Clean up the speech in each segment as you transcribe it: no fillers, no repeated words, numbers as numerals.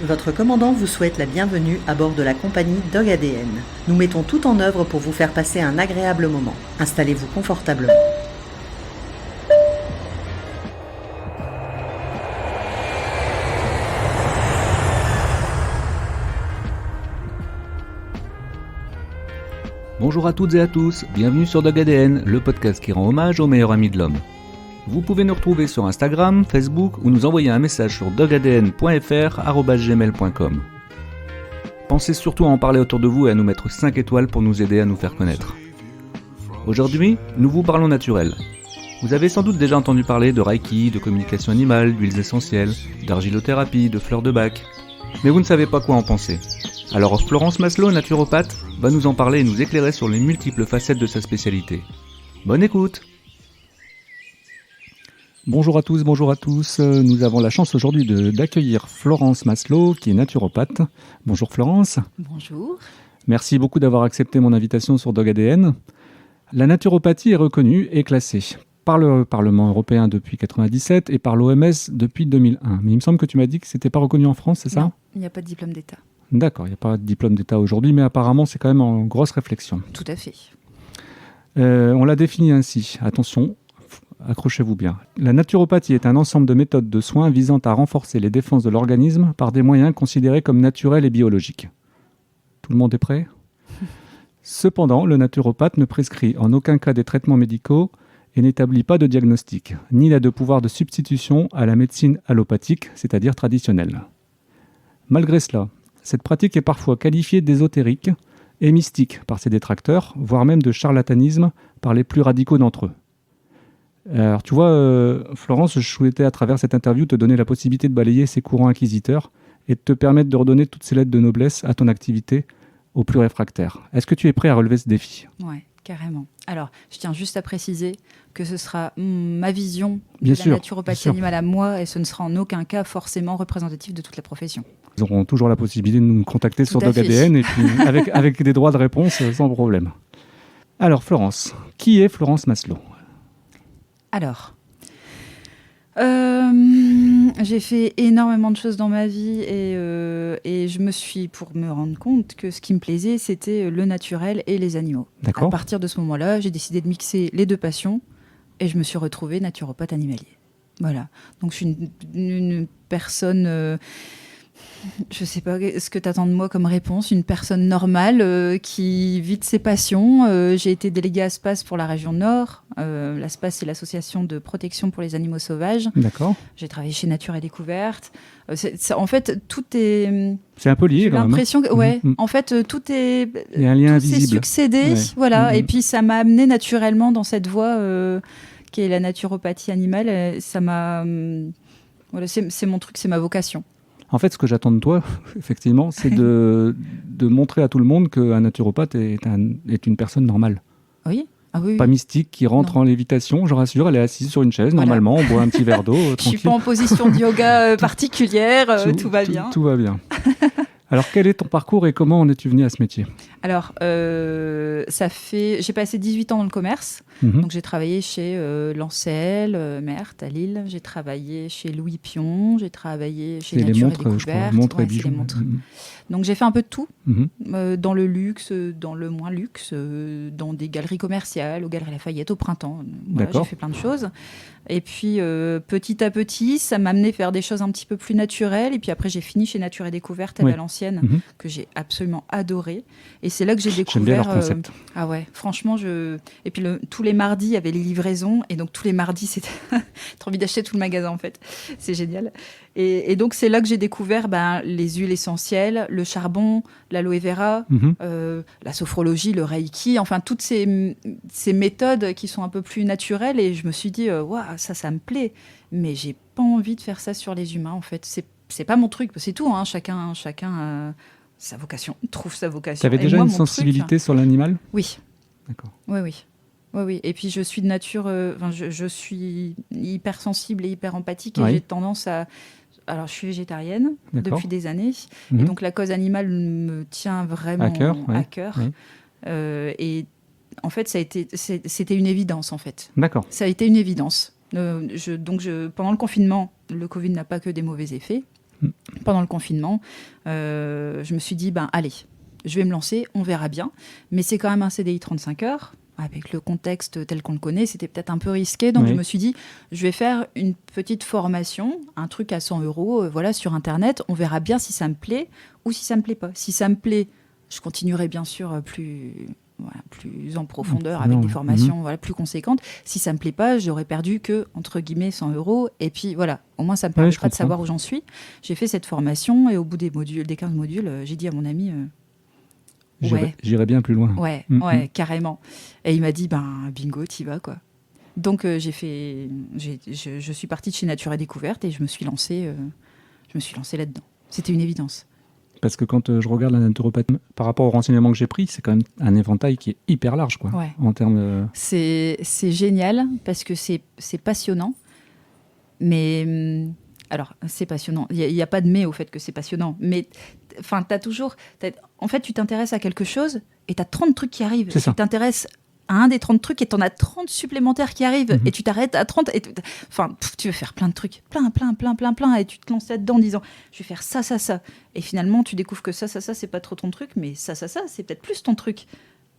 Votre commandant vous souhaite la bienvenue à bord de la compagnie Dog ADN. Nous mettons tout en œuvre pour vous faire passer un agréable moment. Installez-vous confortablement. Bonjour à toutes et à tous, bienvenue sur Dog ADN, le podcast qui rend hommage au meilleur ami de l'homme. Vous pouvez nous retrouver sur Instagram, Facebook ou nous envoyer un message sur dogadn.fr@gmail.com. Pensez surtout à en parler autour de vous et à nous mettre 5 étoiles pour nous aider à nous faire connaître. Aujourd'hui, nous vous parlons naturel. Vous avez sans doute déjà entendu parler de Reiki, de communication animale, d'huiles essentielles, d'argilothérapie, de fleurs de bac. Mais vous ne savez pas quoi en penser. Alors Florence Maslow, naturopathe, va nous en parler et nous éclairer sur les multiples facettes de sa spécialité. Bonne écoute! Bonjour à tous, nous avons la chance aujourd'hui d'accueillir Florence Maslow qui est naturopathe. Bonjour Florence. Bonjour. Merci beaucoup d'avoir accepté mon invitation sur Dog ADN. La naturopathie est reconnue et classée par le Parlement européen depuis 1997 et par l'OMS depuis 2001. Mais il me semble que tu m'as dit que ce n'était pas reconnu en France, c'est ça ? Non, il n'y a pas de diplôme d'État. D'accord, il n'y a pas de diplôme d'État aujourd'hui, mais apparemment c'est quand même en grosse réflexion. Tout à fait. On l'a défini ainsi, attention, accrochez-vous bien. La naturopathie est un ensemble de méthodes de soins visant à renforcer les défenses de l'organisme par des moyens considérés comme naturels et biologiques. Tout le monde est prêt ? Cependant, le naturopathe ne prescrit en aucun cas des traitements médicaux et n'établit pas de diagnostic, ni n'a de pouvoir de substitution à la médecine allopathique, c'est-à-dire traditionnelle. Malgré cela, cette pratique est parfois qualifiée d'ésotérique et mystique par ses détracteurs, voire même de charlatanisme par les plus radicaux d'entre eux. Alors tu vois, Florence, je souhaitais à travers cette interview te donner la possibilité de balayer ces courants inquisiteurs et de te permettre de redonner toutes ces lettres de noblesse à ton activité aux plus réfractaires. Est-ce que tu es prêt à relever ce défi ? Ouais, carrément. Alors, je tiens juste à préciser que ce sera ma vision Bien de sûr, la naturopathie animale à moi et ce ne sera en aucun cas forcément représentatif de toute la profession. Ils auront toujours la possibilité de nous contacter sur Tout à Dog fait. ADN et puis avec des droits de réponse sans problème. Alors Florence, qui est Florence Maslow ? Alors, j'ai fait énormément de choses dans ma vie et je me suis, pour me rendre compte que ce qui me plaisait, c'était le naturel et les animaux. D'accord. À partir de ce moment-là, j'ai décidé de mixer les deux passions et je me suis retrouvée naturopathe animalier. Voilà. Donc, je suis une personne... je sais pas ce que tu attends de moi comme réponse. Une personne normale qui vit de ses passions. J'ai été déléguée à SPAS pour la région Nord. La SPAS, c'est l'association de protection pour les animaux sauvages. D'accord. J'ai travaillé chez Nature et Découverte. En fait, tout est... C'est un peu lié J'ai quand même. l'impression que, ouais, Mhm. en fait, tout est... Il y a un lien tout invisible. s'est succédé, Ouais. voilà. Mhm. Et puis, ça m'a amené naturellement dans cette voie qui est la naturopathie animale. Ça m'a... voilà, c'est mon truc, c'est ma vocation. En fait, ce que j'attends de toi, effectivement, c'est de montrer à tout le monde qu'un naturopathe est une personne normale. Oui. Ah oui, Pas oui. mystique, qui rentre en lévitation. Je rassure, elle est assise sur une chaise, Voilà. normalement, on boit un petit verre d'eau, Je suis tranquille. pas en position de yoga particulière, tout va bien. Tout va bien. Alors, quel est ton parcours et comment en es-tu venu à ce métier ? Alors, j'ai passé 18 ans dans le commerce. Mhm. Donc, j'ai travaillé chez Lancel, Merthe, à Lille. J'ai travaillé chez Louis Pion. J'ai travaillé chez C'est les Nature et montres, je crois, Découverte. montres et Ouais, c'est bijoux. les montres. Mhm. Donc, j'ai fait un peu de tout, Mhm. dans le luxe, dans le moins luxe, dans des galeries commerciales, aux Galeries Lafayette au printemps. Voilà, D'accord. j'ai fait plein de choses. Et puis, petit à petit, ça m'a amené à faire des choses un petit peu plus naturelles. Et puis après, j'ai fini chez Nature et Découverte à Oui. Valenciennes, Mhm. que j'ai absolument adoré. Et c'est là que j'ai J'aime découvert... bien leur concept. Ah ouais, franchement, Et puis, tous les mardis, il y avait les livraisons. Et donc, tous les mardis, c'était... Trop envie d'acheter tout le magasin, en fait. C'est génial. Et donc, c'est là que j'ai découvert les huiles essentielles, le charbon, l'aloe vera, Mhm. la sophrologie, le reiki, enfin, toutes ces méthodes qui sont un peu plus naturelles. Et je me suis dit, waouh, ça me plaît. Mais j'ai pas envie de faire ça sur les humains, en fait. C'est pas mon truc. C'est tout, hein. Chacun sa vocation, trouve sa vocation. Tu avais Et déjà moi, une mon sensibilité sur l'animal ? Oui. D'accord. Oui. Et puis, je suis de nature... je suis hypersensible et hyper empathique. Et Oui. j'ai tendance à... Alors, je suis végétarienne D'accord. depuis des années. Mhm. Et donc, la cause animale me tient vraiment À cœur, ouais. à cœur. Oui. Et en fait, c'était une évidence, en fait. D'accord. Ça a été une évidence. Pendant le confinement, le Covid n'a pas que des mauvais effets. pendant le confinement. Je me suis dit, allez, je vais me lancer, on verra bien. Mais c'est quand même un CDI 35 heures. Avec le contexte tel qu'on le connaît, c'était peut-être un peu risqué. Donc, je me suis dit, je vais faire une petite formation, un truc à 100 euros, sur Internet. On verra bien si ça me plaît ou si ça me plaît pas. Si ça me plaît, je continuerai bien sûr plus en profondeur avec des formations plus conséquentes. Si ça me plaît pas, j'aurais perdu que, entre guillemets, 100 euros. Et puis, voilà, au moins, ça me permettra de savoir où j'en suis. J'ai fait cette formation et au bout des 15 modules, j'ai dit à mon ami... J'irai bien plus loin. Ouais, carrément. Et il m'a dit, bingo, t'y vas, quoi. Donc, je suis partie de chez Nature et Découverte et je me suis lancée là-dedans. C'était une évidence. Parce que quand je regarde la naturopathie, par rapport aux renseignements que j'ai pris, c'est quand même un éventail qui est hyper large, quoi. Ouais. En termes de... C'est génial parce que c'est passionnant. Mais... Alors, c'est passionnant. Il n'y a pas de mais au fait que c'est passionnant. Mais t'as toujours... En fait, tu t'intéresses à quelque chose et tu as 30 trucs qui arrivent. Tu t'intéresses à un des 30 trucs et tu en as 30 supplémentaires qui arrivent. Et tu t'arrêtes à 30. Tu veux faire plein de trucs. Plein. Et tu te lances là-dedans en disant, je vais faire ça. Et finalement, tu découvres que ça, c'est pas trop ton truc. Mais ça, c'est peut-être plus ton truc.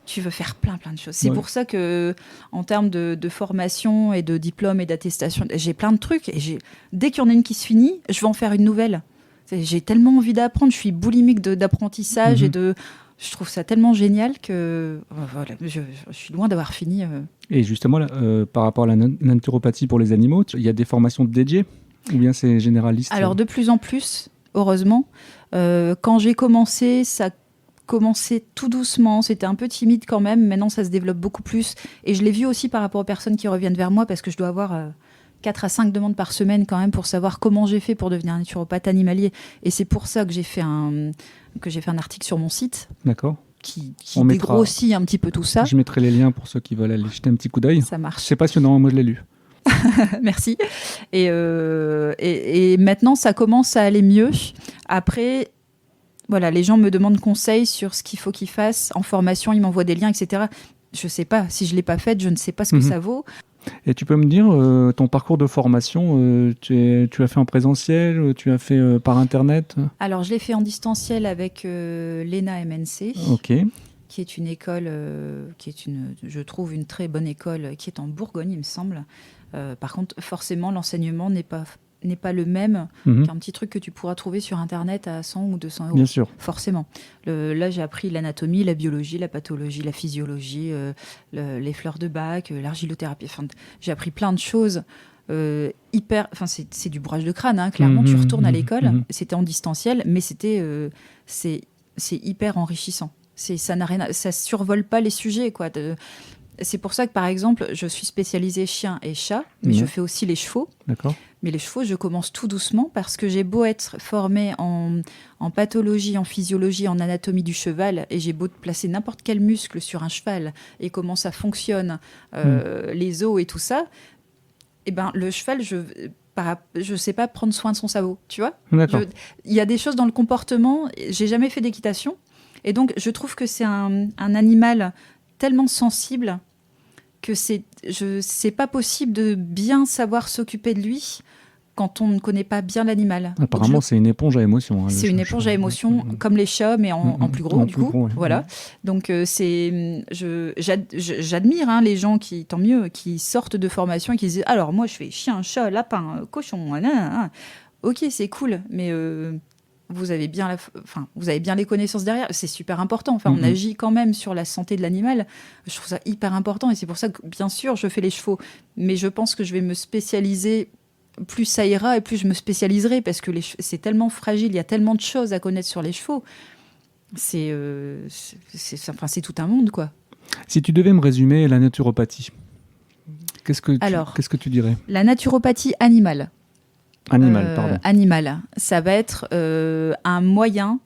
Tu veux faire plein de choses. C'est pour ça que, en termes de formation et de diplôme et d'attestation, j'ai plein de trucs. Et dès qu'il y en a une qui se finit, je vais en faire une nouvelle. J'ai tellement envie d'apprendre. Je suis boulimique d'apprentissage et je trouve ça tellement génial que je suis loin d'avoir fini. Et justement, là, par rapport à la naturopathie pour les animaux, il y a des formations dédiées ou bien c'est généraliste? Alors, de plus en plus, heureusement. Quand j'ai commencé, ça commençait tout doucement, c'était un peu timide quand même, maintenant ça se développe beaucoup plus et je l'ai vu aussi par rapport aux personnes qui reviennent vers moi parce que je dois avoir 4 à 5 demandes par semaine quand même pour savoir comment j'ai fait pour devenir naturopathe animalier et c'est pour ça que j'ai fait un article sur mon site. D'accord. Qui dégrossit un petit peu tout ça. Je mettrai les liens pour ceux qui veulent aller jeter un petit coup d'œil. Ça marche. C'est passionnant, moi je l'ai lu. Merci. Et maintenant ça commence à aller mieux. Après... Voilà, les gens me demandent conseil sur ce qu'il faut qu'ils fassent en formation, ils m'envoient des liens, etc. Je ne sais pas, si je ne l'ai pas faite, je ne sais pas ce que ça vaut. Et tu peux me dire, ton parcours de formation, tu as fait en présentiel, tu as fait par Internet? Alors, je l'ai fait en distanciel avec l'ENA MNC, qui est une école, je trouve, une très bonne école, qui est en Bourgogne, il me semble. Par contre, forcément, l'enseignement n'est pas le même qu'un petit truc que tu pourras trouver sur Internet à 100 ou 200 euros. Bien sûr. Forcément. Là, j'ai appris l'anatomie, la biologie, la pathologie, la physiologie, les fleurs de bac, l'argilothérapie. Enfin, j'ai appris plein de choses c'est du bourrage de crâne, clairement. Tu retournes à l'école, c'était en distanciel, mais c'est hyper enrichissant. Ça survole pas les sujets, quoi. C'est pour ça que, par exemple, je suis spécialisée chien et chat, mais je fais aussi les chevaux. D'accord. Mais les chevaux, je commence tout doucement parce que j'ai beau être formée en pathologie, en physiologie, en anatomie du cheval, et j'ai beau placer n'importe quel muscle sur un cheval et comment ça fonctionne, les os et tout ça, et le cheval, je sais pas prendre soin de son sabot, tu vois. Il y a des choses dans le comportement. J'ai jamais fait d'équitation, et donc je trouve que c'est un animal tellement sensible que c'est pas possible de bien savoir s'occuper de lui quand on ne connaît pas bien l'animal. Apparemment, c'est une éponge à émotions. C'est une éponge à émotions, comme les chats, mais en plus gros, du coup. Gros, ouais. Voilà. Donc, j'admire les gens tant mieux, qui sortent de formation et qui disent « Alors, moi, je fais chien, chat, lapin, cochon. » Ok, c'est cool, mais... vous avez bien les connaissances derrière, c'est super important. Enfin, on agit quand même sur la santé de l'animal. Je trouve ça hyper important et c'est pour ça que, bien sûr, je fais les chevaux. Mais je pense que je vais me spécialiser, plus ça ira et plus je me spécialiserai parce que c'est tellement fragile, il y a tellement de choses à connaître sur les chevaux. C'est tout un monde, quoi. Si tu devais me résumer la naturopathie, qu'est-ce que tu dirais? La naturopathie animale. Animal, ça va être un moyen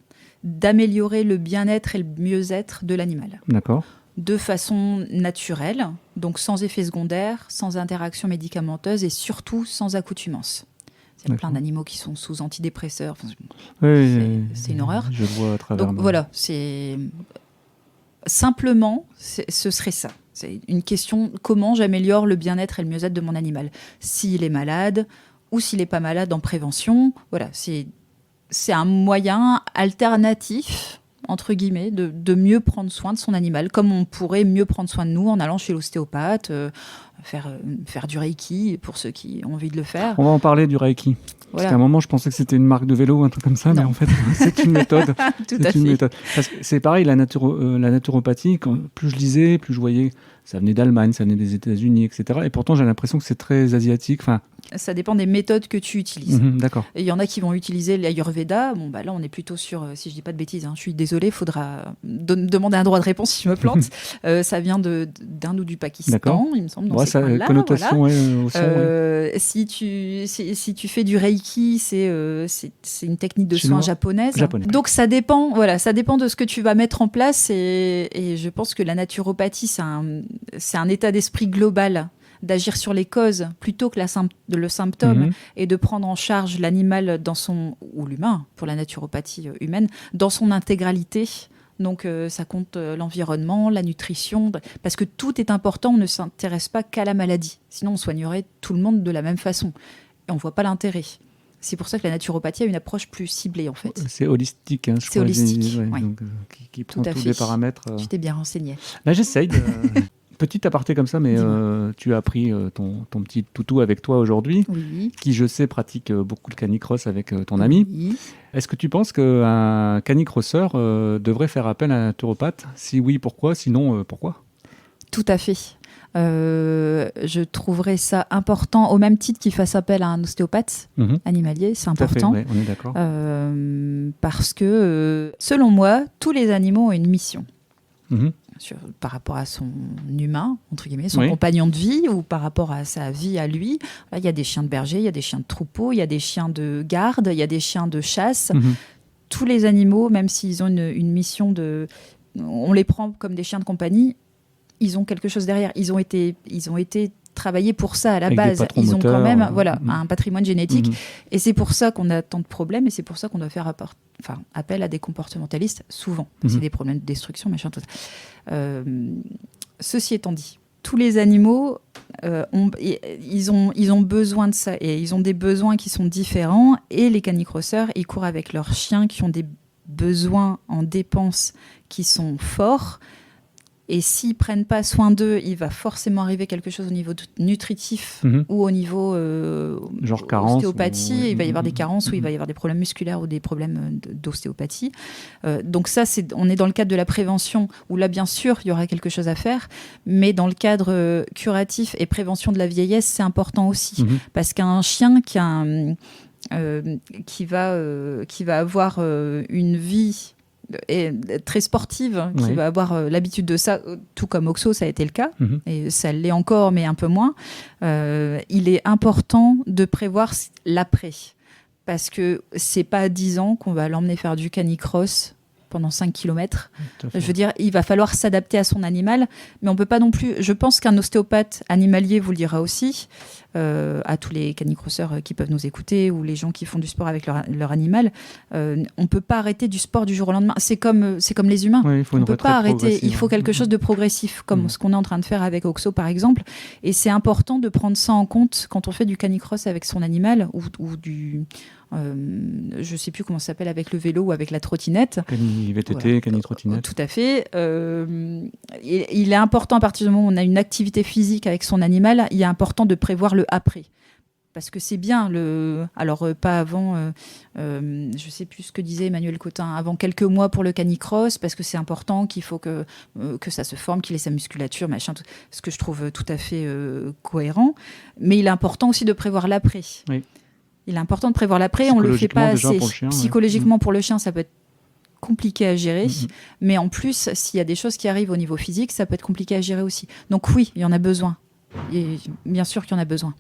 d'améliorer le bien-être et le mieux-être de l'animal. D'accord. De façon naturelle, donc sans effet secondaire, sans interaction médicamenteuse et surtout sans accoutumance. Il y a plein d'animaux qui sont sous antidépresseurs. C'est une horreur. Je le vois à travers. Donc voilà, simplement, ce serait ça. C'est une question, comment j'améliore le bien-être et le mieux-être de mon animal. S'il est malade... ou s'il n'est pas malade en prévention. Voilà, c'est c'est un moyen alternatif, entre guillemets, de mieux prendre soin de son animal, comme on pourrait mieux prendre soin de nous en allant chez l'ostéopathe, faire du Reiki pour ceux qui ont envie de le faire. On va en parler du Reiki. Parce qu'à un moment, je pensais que c'était une marque de vélo, un truc comme ça, mais en fait, c'est une méthode. Tout à fait. Parce que c'est pareil, la naturopathie, plus je lisais, plus je voyais, ça venait d'Allemagne, ça venait des États-Unis, etc. Et pourtant, j'ai l'impression que c'est très asiatique. Enfin, ça dépend des méthodes que tu utilises. D'accord. Il y en a qui vont utiliser l'Ayurveda. Bon, là, on est plutôt sur, si je dis pas de bêtises, je suis désolée, il faudra demander un droit de réponse si je me plante. Ça vient d'Inde ou du Pakistan, il me semble. Dans ces coins-là, connotation, voilà. au son. Si tu fais du Reiki, c'est une technique de soins japonaise. Donc ça dépend de ce que tu vas mettre en place. Et je pense que la naturopathie, c'est un état d'esprit global, d'agir sur les causes plutôt que le symptôme, et de prendre en charge l'animal ou l'humain, pour la naturopathie humaine, dans son intégralité. Donc ça compte l'environnement, la nutrition, parce que tout est important, on ne s'intéresse pas qu'à la maladie. Sinon on soignerait tout le monde de la même façon. Et on ne voit pas l'intérêt. C'est pour ça que la naturopathie a une approche plus ciblée, en fait. C'est holistique. C'est holistique, oui. Donc, qui prend tous les paramètres. Tu t'es bien renseigné. Là, j'essaye de... Petit aparté comme ça, mais tu as pris ton petit toutou avec toi aujourd'hui, qui, je sais, pratique beaucoup le canicross avec ton ami. Est-ce que tu penses qu'un canicrosseur devrait faire appel à un naturopathe ? Si oui, pourquoi ? Sinon, pourquoi ? Tout à fait. Je trouverais ça important, au même titre qu'il fasse appel à un ostéopathe animalier, c'est important. Tout à fait, on est d'accord. Parce que, selon moi, tous les animaux ont une mission. Par rapport à son humain, entre guillemets, son compagnon de vie, ou par rapport à sa vie à lui. Là, il y a des chiens de berger, il y a des chiens de troupeau, il y a des chiens de garde, il y a des chiens de chasse. Tous les animaux, même s'ils ont une mission on les prend comme des chiens de compagnie, ils ont quelque chose derrière. Ils ont été travaillés pour ça à la base. Ils ont quand même un patrimoine génétique. Et c'est pour ça qu'on a tant de problèmes, et c'est pour ça qu'on doit faire appel à des comportementalistes, souvent. C'est des problèmes de destruction, machin, tout ça. Ceci étant dit, tous les animaux, ils ont besoin de ça, et ils ont des besoins qui sont différents, et les canicrosseurs, ils courent avec leurs chiens qui ont des besoins en dépenses qui sont forts. Et s'ils ne prennent pas soin d'eux, il va forcément arriver quelque chose au niveau nutritif ou au niveau genre carence, ostéopathie. Il va y avoir des carences, ou il va y avoir des problèmes musculaires ou des problèmes d'ostéopathie. Donc ça, on est dans le cadre de la prévention, où là, bien sûr, il y aura quelque chose à faire. Mais dans le cadre curatif et prévention de la vieillesse, c'est important aussi. Parce qu'un chien qui va avoir une vie très sportive, qui va avoir l'habitude de ça, tout comme Oxo, ça a été le cas, et ça l'est encore, mais un peu moins. Il est important de prévoir l'après, parce que c'est pas à 10 ans qu'on va l'emmener faire du canicross pendant 5 km. Je veux dire, il va falloir s'adapter à son animal, mais on peut pas non plus... Je pense qu'un ostéopathe animalier vous le dira aussi, à tous les canicrosseurs qui peuvent nous écouter, ou les gens qui font du sport avec leur animal. On peut pas arrêter du sport du jour au lendemain. C'est comme les humains. On peut pas arrêter. Il faut quelque chose de progressif, comme ce qu'on est en train de faire avec Oxo, par exemple. Et c'est important de prendre ça en compte quand on fait du canicross avec son animal, ou du... je sais plus comment ça s'appelle, avec le vélo ou avec la trottinette. Cani-VTT, cani-trottinette. Tout à fait. Il est important, à partir du moment où on a une activité physique avec son animal, il est important de prévoir le après. Parce que c'est bien, alors pas avant, je sais plus ce que disait Emmanuel Cotin, avant quelques mois pour le canicross, parce que c'est important, qu'il faut que ça se forme, qu'il ait sa musculature, machin, ce que je trouve tout à fait cohérent. Mais il est important aussi de prévoir l'après. Oui. Il est important de prévoir l'après, on ne le fait pas assez. Psychologiquement, pour le chien, ça peut être compliqué à gérer, mais en plus, s'il y a des choses qui arrivent au niveau physique, ça peut être compliqué à gérer aussi. Donc oui, il y en a besoin. Et bien sûr qu'il y en a besoin.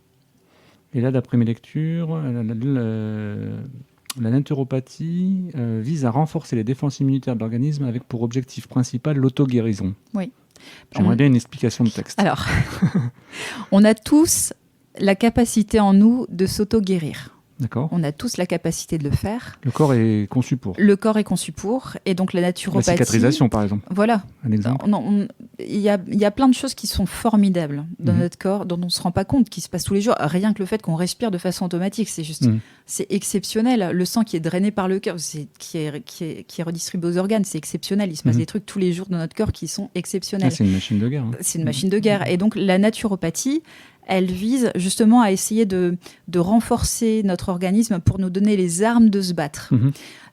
Et là, d'après mes lectures, la naturopathie vise à renforcer les défenses immunitaires de l'organisme avec pour objectif principal l'auto-guérison. Oui. J'aimerais bien une explication de texte. Alors, on a tous la capacité en nous de s'auto-guérir. D'accord. On a tous la capacité de le faire. Le corps est conçu pour. Le corps est conçu pour. Et donc la naturopathie... La cicatrisation, par exemple. Voilà. Un exemple. il y a plein de choses qui sont formidables dans notre corps, dont on ne se rend pas compte, qui se passent tous les jours. Rien que le fait qu'on respire de façon automatique, c'est juste, c'est exceptionnel. Le sang qui est drainé par le cœur, qui est redistribué aux organes, c'est exceptionnel. Il se passe des trucs tous les jours dans notre corps qui sont exceptionnels. C'est une machine de guerre. Hein. C'est une machine de guerre. Et donc, la naturopathie, elle vise justement à essayer de renforcer notre organisme pour nous donner les armes de se battre.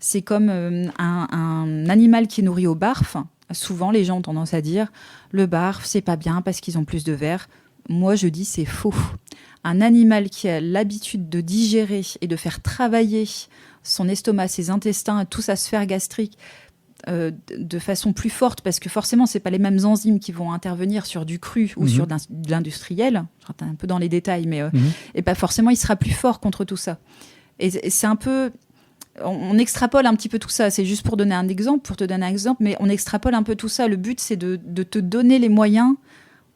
C'est comme un animal qui est nourri au barf. Souvent, les gens ont tendance à dire le barf, c'est pas bien parce qu'ils ont plus de verre. Moi, je dis c'est faux. Un animal qui a l'habitude de digérer et de faire travailler son estomac, ses intestins, toute sa sphère gastrique de façon plus forte, parce que forcément, c'est pas les mêmes enzymes qui vont intervenir sur du cru ou sur de l'industriel. Je rentre un peu dans les détails, mais et pas forcément, il sera plus fort contre tout ça. Et c'est un peu... On extrapole un petit peu tout ça, c'est juste pour te donner un exemple, mais on extrapole un peu tout ça. Le but, c'est de te donner les moyens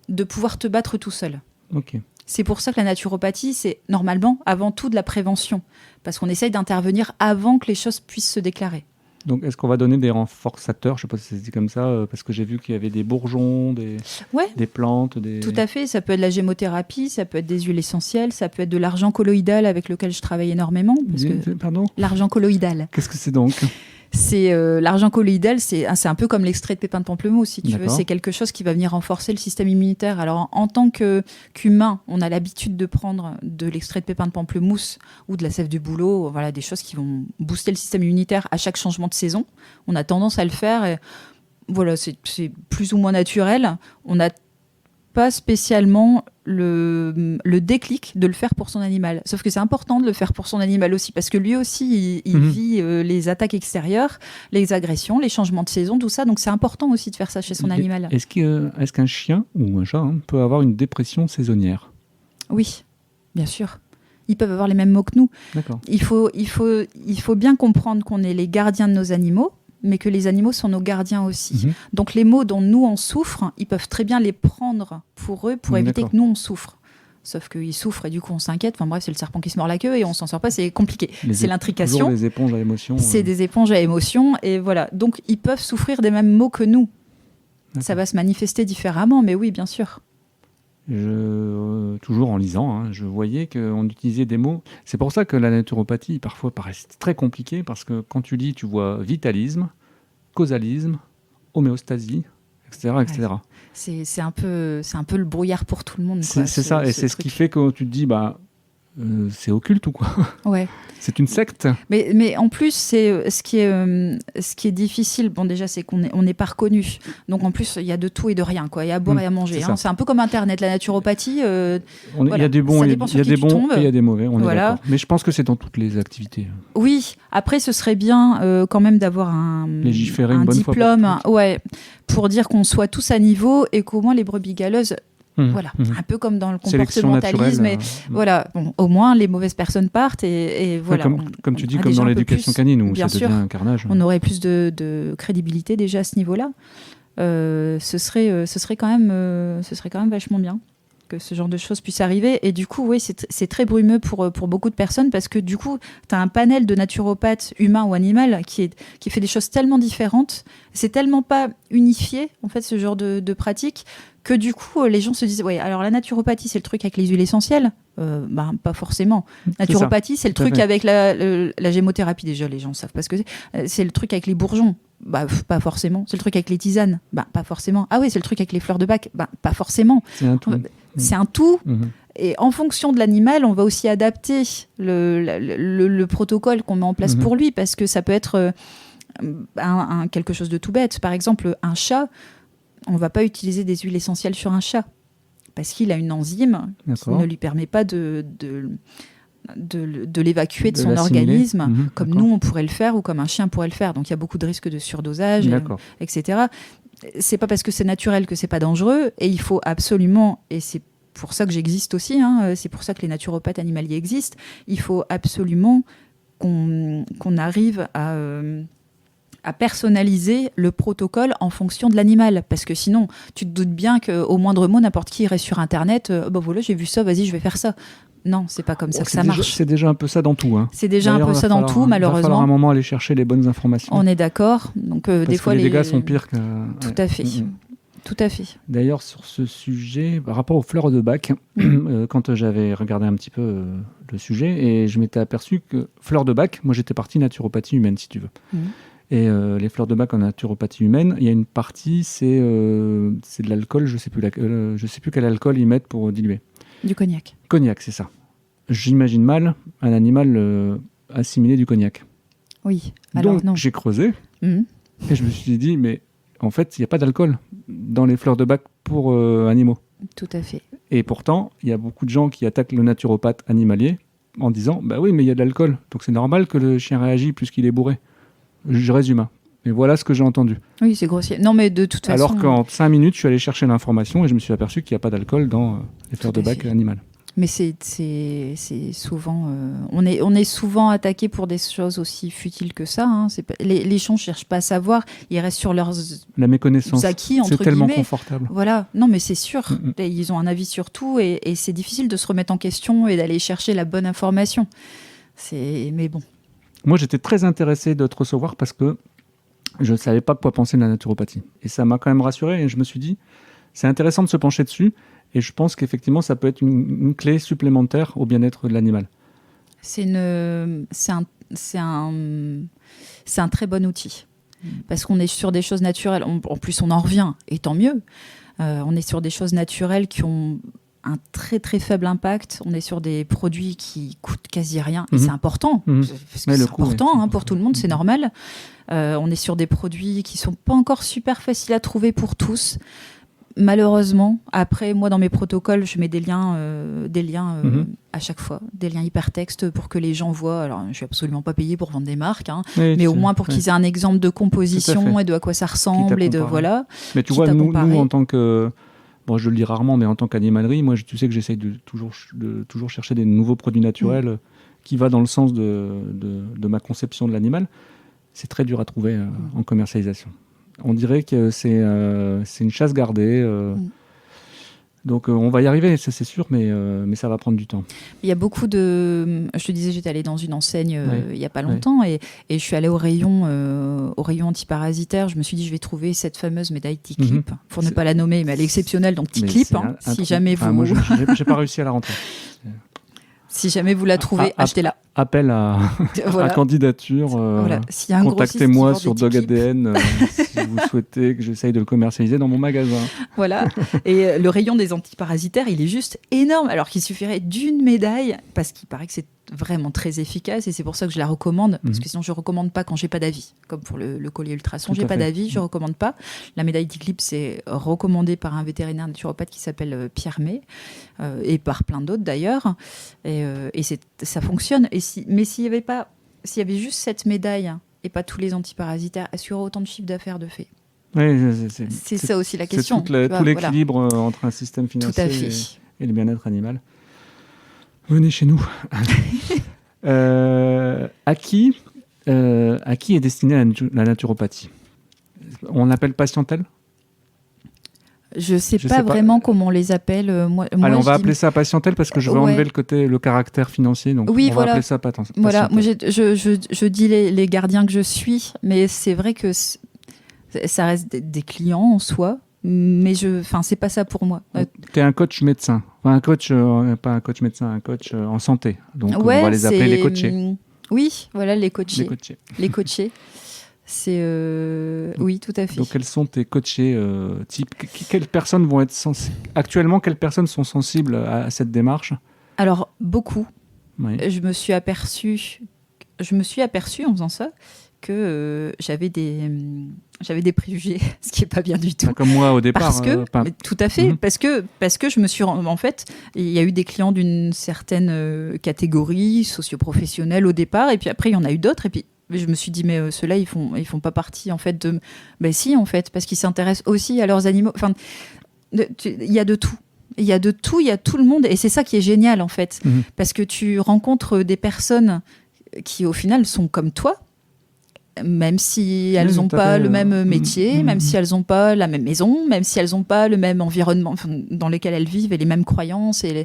de pouvoir te battre tout seul. Okay. C'est pour ça que la naturopathie, c'est normalement avant tout de la prévention, parce qu'on essaye d'intervenir avant que les choses puissent se déclarer. Donc, est-ce qu'on va donner des renforçateurs? Je ne sais pas si c'est dit comme ça, parce que j'ai vu qu'il y avait des bourgeons, des plantes. Tout à fait, ça peut être de la gémothérapie, ça peut être des huiles essentielles, ça peut être de l'argent colloïdal avec lequel je travaille énormément. Pardon? L'argent colloïdal. Qu'est-ce que c'est donc? C'est l'argent colloïdal, c'est un peu comme l'extrait de pépins de pamplemousse, si tu veux. C'est quelque chose qui va venir renforcer le système immunitaire. Alors, en tant qu'humain, on a l'habitude de prendre de l'extrait de pépins de pamplemousse ou de la sève du bouleau, voilà, des choses qui vont booster le système immunitaire à chaque changement de saison. On a tendance à le faire. Et voilà, c'est plus ou moins naturel. On n'a pas spécialement le déclic de le faire pour son animal. Sauf que c'est important de le faire pour son animal aussi, parce que lui aussi, il vit les attaques extérieures, les agressions, les changements de saison, tout ça. Donc c'est important aussi de faire ça chez son animal. Est-ce qu'un chien ou un chat peut avoir une dépression saisonnière? Oui, bien sûr. Ils peuvent avoir les mêmes maux que nous. D'accord. Il faut bien comprendre qu'on est les gardiens de nos animaux, mais que les animaux sont nos gardiens aussi. Donc les maux dont nous on souffre, ils peuvent très bien les prendre pour eux, pour éviter que nous on souffre. Sauf qu'ils souffrent et du coup on s'inquiète. Enfin bref, c'est le serpent qui se mord la queue et on s'en sort pas, c'est compliqué. C'est l'intrication. Toujours des éponges à émotions. C'est des éponges à émotions et voilà. Donc ils peuvent souffrir des mêmes maux que nous. D'accord. Ça va se manifester différemment, mais oui, bien sûr. Toujours en lisant, je voyais qu'on utilisait des mots. C'est pour ça que la naturopathie, parfois, paraît très compliquée, parce que quand tu lis, tu vois vitalisme, causalisme, homéostasie, etc. etc. Ouais, c'est un peu le brouillard pour tout le monde. C'est ça, et c'est ce qui fait que tu te dis, c'est occulte ou quoi? Ouais. C'est une secte. Mais en plus, c'est ce qui est difficile. Bon, déjà, c'est qu'on n'est pas reconnu. Donc en plus, il y a de tout et de rien, quoi. Il y a à boire et à manger. C'est un peu comme Internet, la naturopathie. Il y a des bons, il y a des bons et il y a des mauvais. On est d'accord. Mais je pense que c'est dans toutes les activités. Oui. Après, ce serait bien quand même d'avoir un diplôme, pour dire qu'on soit tous à niveau et qu'au moins les brebis galeuses. Voilà, un peu comme dans le comportementalisme. Voilà, bon, au moins les mauvaises personnes partent et voilà. Comme tu dis, comme dans l'éducation canine où ça devient un carnage. On aurait plus de crédibilité déjà à ce niveau-là. Ce serait quand même vachement bien que ce genre de choses puisse arriver. Et du coup, oui, c'est très brumeux pour beaucoup de personnes parce que du coup, tu as un panel de naturopathes humains ou animaux qui fait des choses tellement différentes. C'est tellement pas unifié, en fait, ce genre de pratique, que du coup, les gens se disent, ouais, alors la naturopathie, c'est le truc avec les huiles essentielles. Pas forcément. Naturopathie, c'est le truc avec la gémothérapie. Déjà, les gens savent pas ce que c'est. C'est le truc avec les bourgeons. Pas forcément. C'est le truc avec les tisanes. Pas forcément. Ah oui, c'est le truc avec les fleurs de bac. Pas forcément. C'est un tout. C'est un tout. Et en fonction de l'animal, on va aussi adapter le protocole qu'on met en place pour lui, parce que ça peut être quelque chose de tout bête. Par exemple, un chat, on ne va pas utiliser des huiles essentielles sur un chat, parce qu'il a une enzyme qui ne lui permet pas de l'évacuer de son organisme, comme nous on pourrait le faire ou comme un chien pourrait le faire. Donc il y a beaucoup de risques de surdosage, etc. C'est pas parce que c'est naturel que c'est pas dangereux, et il faut absolument, et c'est pour ça que j'existe aussi, c'est pour ça que les naturopathes animaliers existent, il faut absolument qu'on arrive à personnaliser le protocole en fonction de l'animal, parce que sinon tu te doutes bien qu'au moindre mot, n'importe qui irait sur internet, voilà, j'ai vu ça, vas-y, je vais faire ça. Non, c'est pas comme ça que ça marche. C'est déjà un peu ça dans tout. C'est déjà un peu ça dans tout, malheureusement. Il va falloir un moment aller chercher les bonnes informations. On est d'accord. Donc, des fois, les dégâts sont pires que... Tout à fait. Tout à fait. D'ailleurs, sur ce sujet, par rapport aux fleurs de bac, quand j'avais regardé un petit peu le sujet, et je m'étais aperçu que fleurs de bac, moi j'étais parti naturopathie humaine, si tu veux. Et les fleurs de bac en naturopathie humaine, il y a une partie, c'est de l'alcool, je sais plus quel alcool ils mettent pour diluer. Du cognac. Cognac, c'est ça. J'imagine mal un animal assimiler du cognac. Oui, alors Donc non. j'ai creusé, et je me suis dit, mais en fait, il n'y a pas d'alcool dans les fleurs de bac pour animaux. Tout à fait. Et pourtant, il y a beaucoup de gens qui attaquent le naturopathe animalier en disant, bah oui, mais il y a de l'alcool, donc c'est normal que le chien réagisse puisqu'il est bourré. Je résume. Mais voilà ce que j'ai entendu. Oui, c'est grossier. Non, mais de toute façon... Alors qu'en 5 minutes, je suis allé chercher l'information et je me suis aperçu qu'il n'y a pas d'alcool dans les fleurs de bac animales. Mais c'est souvent... on est souvent attaqué pour des choses aussi futiles que ça. Hein. Les gens ne cherchent pas à savoir. Ils restent sur leurs la méconnaissance, acquis, entre c'est tellement guillemets. Confortable. Voilà. Non, mais c'est sûr. Et ils ont un avis sur tout et c'est difficile de se remettre en question et d'aller chercher la bonne information. Mais bon. Moi, j'étais très intéressé de te recevoir parce que je ne savais pas quoi penser de la naturopathie. Et ça m'a quand même rassuré et je me suis dit, c'est intéressant de se pencher dessus. Et je pense qu'effectivement, ça peut être une clé supplémentaire au bien-être de l'animal. C'est un très bon outil. Parce qu'on est sur des choses naturelles. En plus, on en revient, et tant mieux. On est sur des choses naturelles qui ont un très très faible impact. On est sur des produits qui coûtent quasi rien. Et c'est important. Parce que c'est important pour tout le monde, c'est normal. On est sur des produits qui ne sont pas encore super faciles à trouver pour tous. Malheureusement, après, moi, dans mes protocoles, je mets des liens à chaque fois, des liens hypertextes pour que les gens voient. Alors, je ne suis absolument pas payée pour vendre des marques, mais au moins pour qu'ils aient un exemple de composition et de à quoi ça ressemble. Et de, voilà, mais tu vois, nous, en tant que... Bon, je le dis rarement, mais en tant qu'animalerie, moi, tu sais que j'essaye de toujours chercher des nouveaux produits naturels qui va dans le sens de ma conception de l'animal. C'est très dur à trouver en commercialisation. On dirait que c'est une chasse gardée. Donc on va y arriver, ça c'est sûr, mais ça va prendre du temps. Il y a beaucoup de... Je te disais, j'étais allée dans une enseigne il n'y a pas longtemps et je suis allée au rayon antiparasitaire. Je me suis dit, je vais trouver cette fameuse médaille T-Clip, pour ne pas la nommer, mais elle est exceptionnelle, donc T-Clip, si jamais vous... Moi, j'ai pas réussi à la rentrer. Si jamais vous la trouvez, achetez-la. Appel à candidature. Contactez-moi sur Dog ADN si vous souhaitez que j'essaye de le commercialiser dans mon magasin. Voilà. Et le rayon des antiparasitaires, il est juste énorme. Alors qu'il suffirait d'une médaille, parce qu'il paraît que c'est vraiment très efficace et c'est pour ça que je la recommande, parce que sinon je ne recommande pas quand j'ai pas d'avis, comme pour le collier ultrason, j'ai pas d'avis, je recommande pas. La médaille T-Clip, c'est recommandé par un vétérinaire naturopathe qui s'appelle Pierre May et par plein d'autres d'ailleurs, et ça fonctionne. Mais s'il y avait juste cette médaille et pas tous les antiparasitaires, est-ce qu'il y aurait autant de chiffre d'affaires de fait? Oui, c'est ça aussi la question. C'est tout l'équilibre entre un système financier et le bien-être animal. Venez chez nous. À qui est destinée la naturopathie? On l'appelle patientèle? Je ne sais pas vraiment comment on les appelle. Allez, on va appeler ça patientèle parce que je veux enlever le caractère financier. Donc on va appeler ça patientèle. Voilà, moi je dis les gardiens que je suis, mais c'est vrai que ça reste des clients en soi. Mais c'est pas ça pour moi. Tu es un coach médecin, pas un coach médecin, un coach en santé. Donc on va les appeler les coachés. Oui, voilà, les coachés. Les coachés. C'est oui, tout à fait. Donc quels sont tes coachés type? Quelles personnes vont être sensibles actuellement? Quelles personnes sont sensibles à cette démarche? Alors beaucoup. Oui. Je me suis aperçue en faisant ça que j'avais des préjugés, ce qui est pas bien du tout. Comme moi au départ. Parce que, tout à fait, parce que je me suis en fait, il y a eu des clients d'une certaine catégorie socio-professionnelle au départ, et puis après il y en a eu d'autres, et puis je me suis dit mais ceux-là ils font pas partie en fait de. Ben si en fait, parce qu'ils s'intéressent aussi à leurs animaux. Enfin, il y a de tout. Il y a de tout, il y a tout le monde, et c'est ça qui est génial en fait, parce que tu rencontres des personnes qui au final sont comme toi. Même si elles n'ont pas le même métier, même si elles n'ont pas la même maison, même si elles n'ont pas le même environnement dans lequel elles vivent et les mêmes croyances et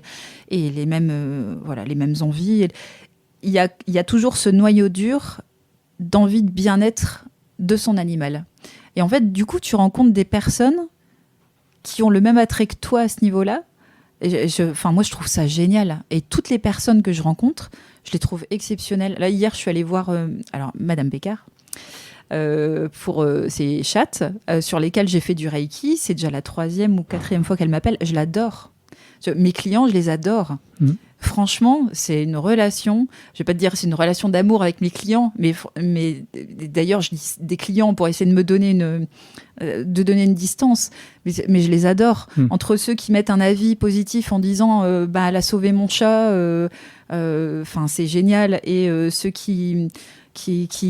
les mêmes, les mêmes envies. Il y a toujours ce noyau dur d'envie de bien-être de son animal. Et en fait, du coup, tu rencontres des personnes qui ont le même attrait que toi à ce niveau-là. Moi, je trouve ça génial. Et toutes les personnes que je rencontre, je les trouve exceptionnelles. Là, hier, je suis allée voir Madame Pécard pour ses chattes sur lesquelles j'ai fait du Reiki. C'est déjà la 3e ou 4e fois qu'elle m'appelle. Je l'adore. Mes clients, je les adore. Franchement, c'est une relation, je vais pas te dire c'est une relation d'amour avec mes clients, mais d'ailleurs, je dis des clients pour essayer de me donner une distance, mais je les adore. Entre ceux qui mettent un avis positif en disant elle a sauvé mon chat, c'est génial, et ceux qui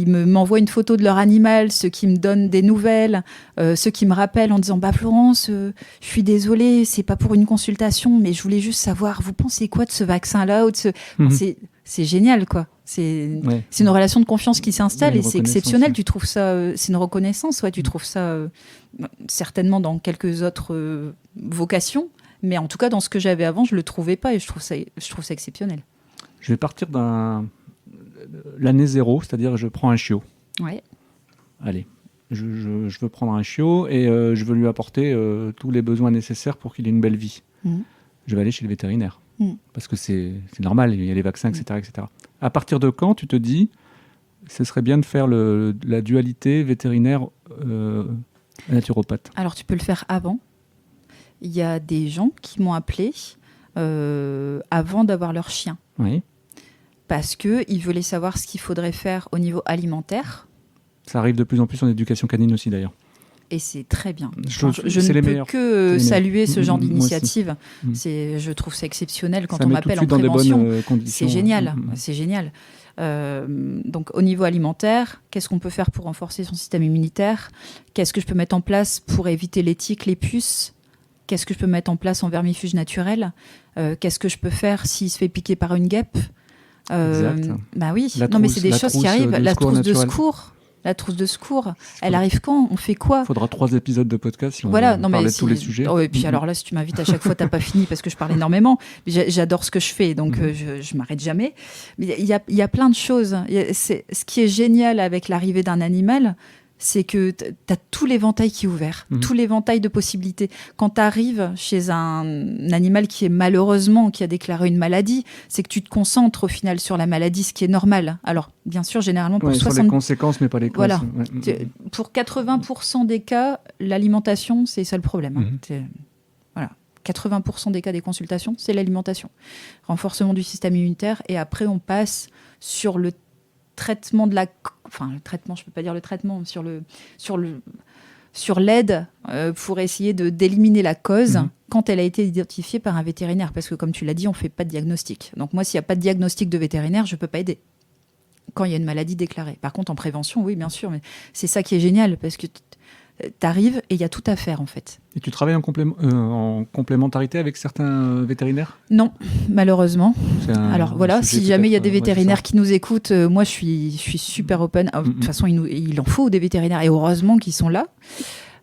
m'envoient une photo de leur animal, ceux qui me donnent des nouvelles, ceux qui me rappellent en disant Florence, je suis désolée, c'est pas pour une consultation, mais je voulais juste savoir, vous pensez quoi de ce vaccin-là ou de ce... C'est génial, quoi. C'est une relation de confiance qui s'installe, et c'est exceptionnel. Tu trouves ça, c'est une reconnaissance, tu trouves ça certainement dans quelques autres vocations, mais en tout cas dans ce que j'avais avant, je le trouvais pas, et je trouve ça exceptionnel. Je vais partir l'année 0, c'est-à-dire je prends un chiot. Ouais. Allez, je veux prendre un chiot et je veux lui apporter tous les besoins nécessaires pour qu'il ait une belle vie. Je vais aller chez le vétérinaire. Parce que c'est normal, il y a les vaccins, etc., etc. À partir de quand tu te dis ce serait bien de faire la dualité vétérinaire-naturopathe? Alors tu peux le faire avant. Il y a des gens qui m'ont appelé avant d'avoir leur chien. Oui. Parce qu'ils voulaient savoir ce qu'il faudrait faire au niveau alimentaire. Ça arrive de plus en plus en éducation canine aussi, d'ailleurs. Et c'est très bien. Je ne peux que saluer ce genre d'initiative. Je trouve ça exceptionnel quand on m'appelle en prévention. C'est génial. C'est génial. Donc, au niveau alimentaire, qu'est-ce qu'on peut faire pour renforcer son système immunitaire? Qu'est-ce que je peux mettre en place pour éviter les tiques, les puces? Qu'est-ce que je peux mettre en place en vermifuge naturel? Qu'est-ce que je peux faire s'il se fait piquer par une guêpe? Oui. Mais c'est des choses qui arrivent. La trousse de secours. La trousse de secours, elle arrive quand? On fait quoi? Il faudra 3 épisodes de podcast si on parlait de tous les sujets. Et puis alors là, si tu m'invites à chaque fois, t'as pas fini parce que je parle énormément. J'adore ce que je fais, donc je m'arrête jamais. Mais il y a plein de choses. Ce qui est génial avec l'arrivée d'un animal, c'est que tu as tout l'éventail qui est ouvert, tout l'éventail de possibilités. Quand tu arrives chez un animal qui a déclaré une maladie, c'est que tu te concentres au final sur la maladie, ce qui est normal. Alors, bien sûr, généralement, pour sur les conséquences, mais pas les causes. Voilà. Pour 80% des cas, l'alimentation, c'est ça le problème. 80% des cas des consultations, c'est l'alimentation. Renforcement du système immunitaire, et après, on passe sur le traitement le traitement, je peux pas dire le traitement, sur l'aide pour essayer d'éliminer la cause quand elle a été identifiée par un vétérinaire, parce que comme tu l'as dit, on fait pas de diagnostic. Donc moi, s'il y a pas de diagnostic de vétérinaire, je peux pas aider quand il y a une maladie déclarée. Par contre, en prévention, oui, bien sûr, mais c'est ça qui est génial, parce que t'arrives et il y a tout à faire, en fait. Et tu travailles en complémentarité avec certains vétérinaires? Non, malheureusement. Alors voilà, si jamais il y a des vétérinaires qui nous écoutent, moi je suis super open. De toute façon, il en faut des vétérinaires, et heureusement qu'ils sont là.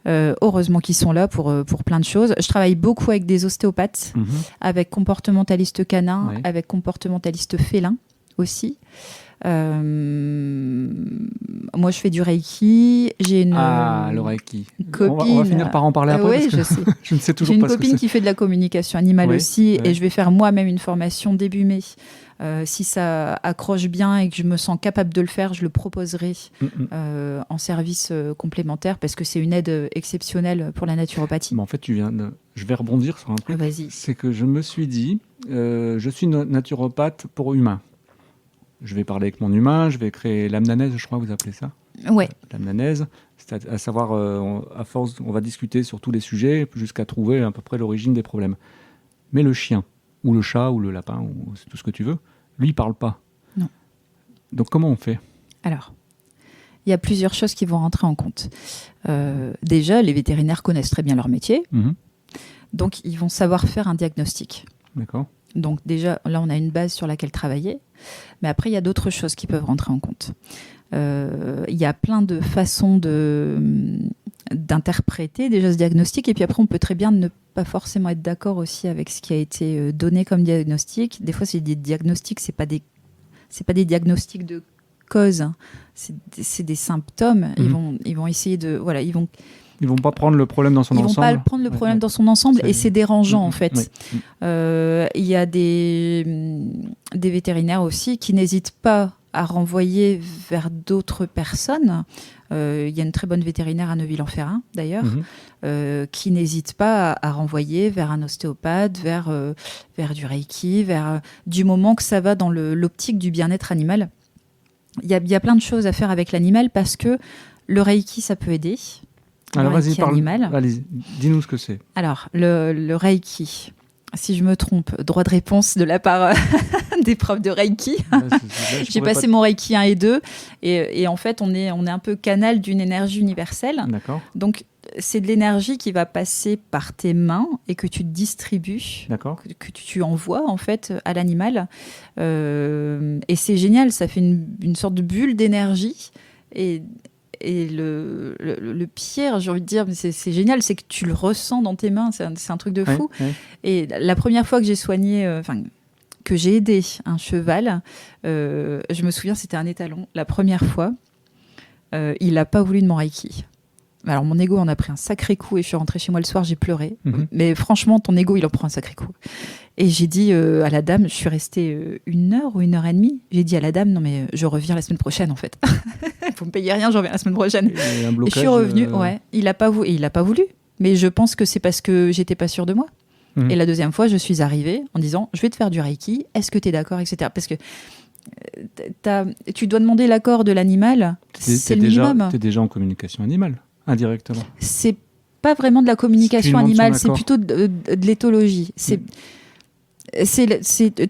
Pour plein de choses. Je travaille beaucoup avec des ostéopathes, avec comportementalistes canins, avec comportementalistes félins aussi. Moi, je fais du Reiki. J'ai une le Reiki. Copine. On va finir par en parler après. Oui, je sais. Je ne sais toujours pas ce que c'est. J'ai une copine qui fait de la communication animale aussi, et je vais faire moi-même une formation début mai. Si ça accroche bien et que je me sens capable de le faire, je le proposerai en service complémentaire, parce que c'est une aide exceptionnelle pour la naturopathie. En fait, je vais rebondir sur un truc. Vas-y. C'est que je me suis dit, je suis naturopathe pour humains. Je vais parler avec mon humain, je vais créer l'amnanèse, je crois que vous appelez ça. Ouais. L'amnanèse, c'est à savoir, à force, on va discuter sur tous les sujets jusqu'à trouver à peu près l'origine des problèmes. Mais le chien, ou le chat, ou le lapin, ou tout ce que tu veux, lui, il ne parle pas. Non. Donc comment on fait? Alors, il y a plusieurs choses qui vont rentrer en compte. Déjà, les vétérinaires connaissent très bien leur métier, donc ils vont savoir faire un diagnostic. D'accord. Donc déjà, là, on a une base sur laquelle travailler. Mais après, il y a d'autres choses qui peuvent rentrer en compte. Il y a plein de façons d'interpréter déjà ce diagnostic. Et puis après, on peut très bien ne pas forcément être d'accord aussi avec ce qui a été donné comme diagnostic. Des fois, c'est des diagnostics, c'est pas des diagnostics de cause. C'est des symptômes. Ils vont essayer de... Voilà, ils vont Ils vont pas prendre le problème dans son Ils vont ensemble. pas prendre le problème dans son ensemble et c'est dérangeant en fait. Oui. Il y a des vétérinaires aussi qui n'hésitent pas à renvoyer vers d'autres personnes. Il y a une très bonne vétérinaire à Neuville-en-Ferrain d'ailleurs, qui n'hésite pas à renvoyer vers un ostéopathe, vers du Reiki, du moment que ça va dans l'optique du bien-être animal. Il y a plein de choses à faire avec l'animal parce que le Reiki, ça peut aider. Alors vas-y, Reiki animal. Allez, dis-nous ce que c'est. Alors, le Reiki, si je me trompe, droit de réponse de la part des profs de Reiki. J'ai passé mon Reiki 1 et 2 et en fait, on est un peu canal d'une énergie universelle. D'accord. Donc, c'est de l'énergie qui va passer par tes mains et que tu distribues, que tu envoies en fait à l'animal. Et c'est génial, ça fait une sorte de bulle d'énergie. Et le pire, j'ai envie de dire, c'est génial, c'est que tu le ressens dans tes mains, c'est un truc de fou. Ouais. Et la première fois que j'ai soigné, que j'ai aidé un cheval, je me souviens, c'était un étalon. La première fois, il n'a pas voulu de mon Reiki. Alors mon ego en a pris un sacré coup et je suis rentrée chez moi le soir, j'ai pleuré. Mais franchement, ton ego, il en prend un sacré coup. Et j'ai dit à la dame, je suis restée 1 heure ou 1h30. J'ai dit à la dame, non mais je reviens la semaine prochaine en fait. Vous me payez rien, je reviens la semaine prochaine. Et je suis revenue, ouais. Il a pas voulu. Mais je pense que c'est parce que j'étais pas sûre de moi. Et la deuxième fois, je suis arrivée en disant, je vais te faire du Reiki, est-ce que tu es d'accord, etc. Parce que tu dois demander l'accord de l'animal, c'est le minimum. Tu es déjà en communication animale, indirectement. C'est pas vraiment de la communication animale, c'est plutôt de l'éthologie.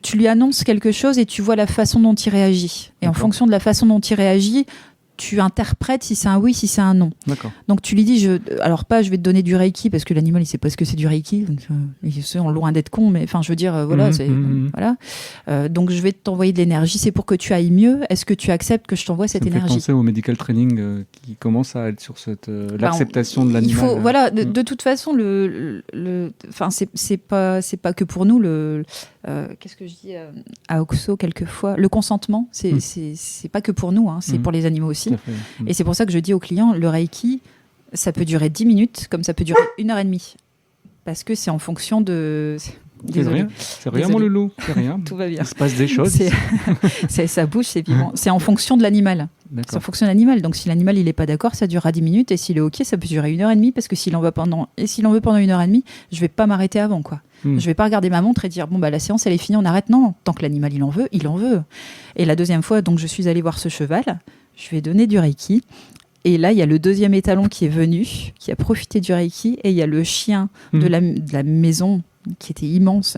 Tu lui annonces quelque chose et tu vois la façon dont il réagit. Et en fonction de la façon dont il réagit, tu interprètes si c'est un oui, si c'est un non. D'accord. Donc tu lui dis, alors pas je vais te donner du Reiki parce que l'animal il sait pas ce que c'est du Reiki, ils sont loin d'être cons, mais enfin je veux dire voilà, voilà. Donc je vais t'envoyer de l'énergie, c'est pour que tu ailles mieux. Est-ce que tu acceptes que je t'envoie cette énergie? Ça me fait penser au medical training qui commence à être sur l'acceptation de l'animal. Il faut, voilà, de toute façon enfin c'est pas que pour nous qu'est-ce que je dis à Oxo quelquefois, le consentement c'est pas que pour nous, c'est pour les animaux aussi. Et c'est pour ça que je dis aux clients, le Reiki, ça peut durer 10 minutes, comme ça peut durer 1h30. Parce que c'est en fonction de... C'est rien mon loulou, c'est rien. Tout va bien. Il se passe des choses. Ça bouge, c'est vivant. C'est en fonction de l'animal. C'est en fonction de l'animal. Donc si l'animal il est pas d'accord, ça durera 10 minutes. Et s'il est OK, ça peut durer 1h30. Parce que s'il en veut pendant 1h30, je vais pas m'arrêter avant, quoi. Je vais pas regarder ma montre et dire bon bah la séance elle est finie, on arrête. Non, tant que l'animal il en veut, il en veut. Et la deuxième fois, donc je suis allée voir ce cheval, je lui ai donné du Reiki. Et là, il y a le deuxième étalon qui est venu, qui a profité du Reiki, et il y a le chien de la maison qui était immense,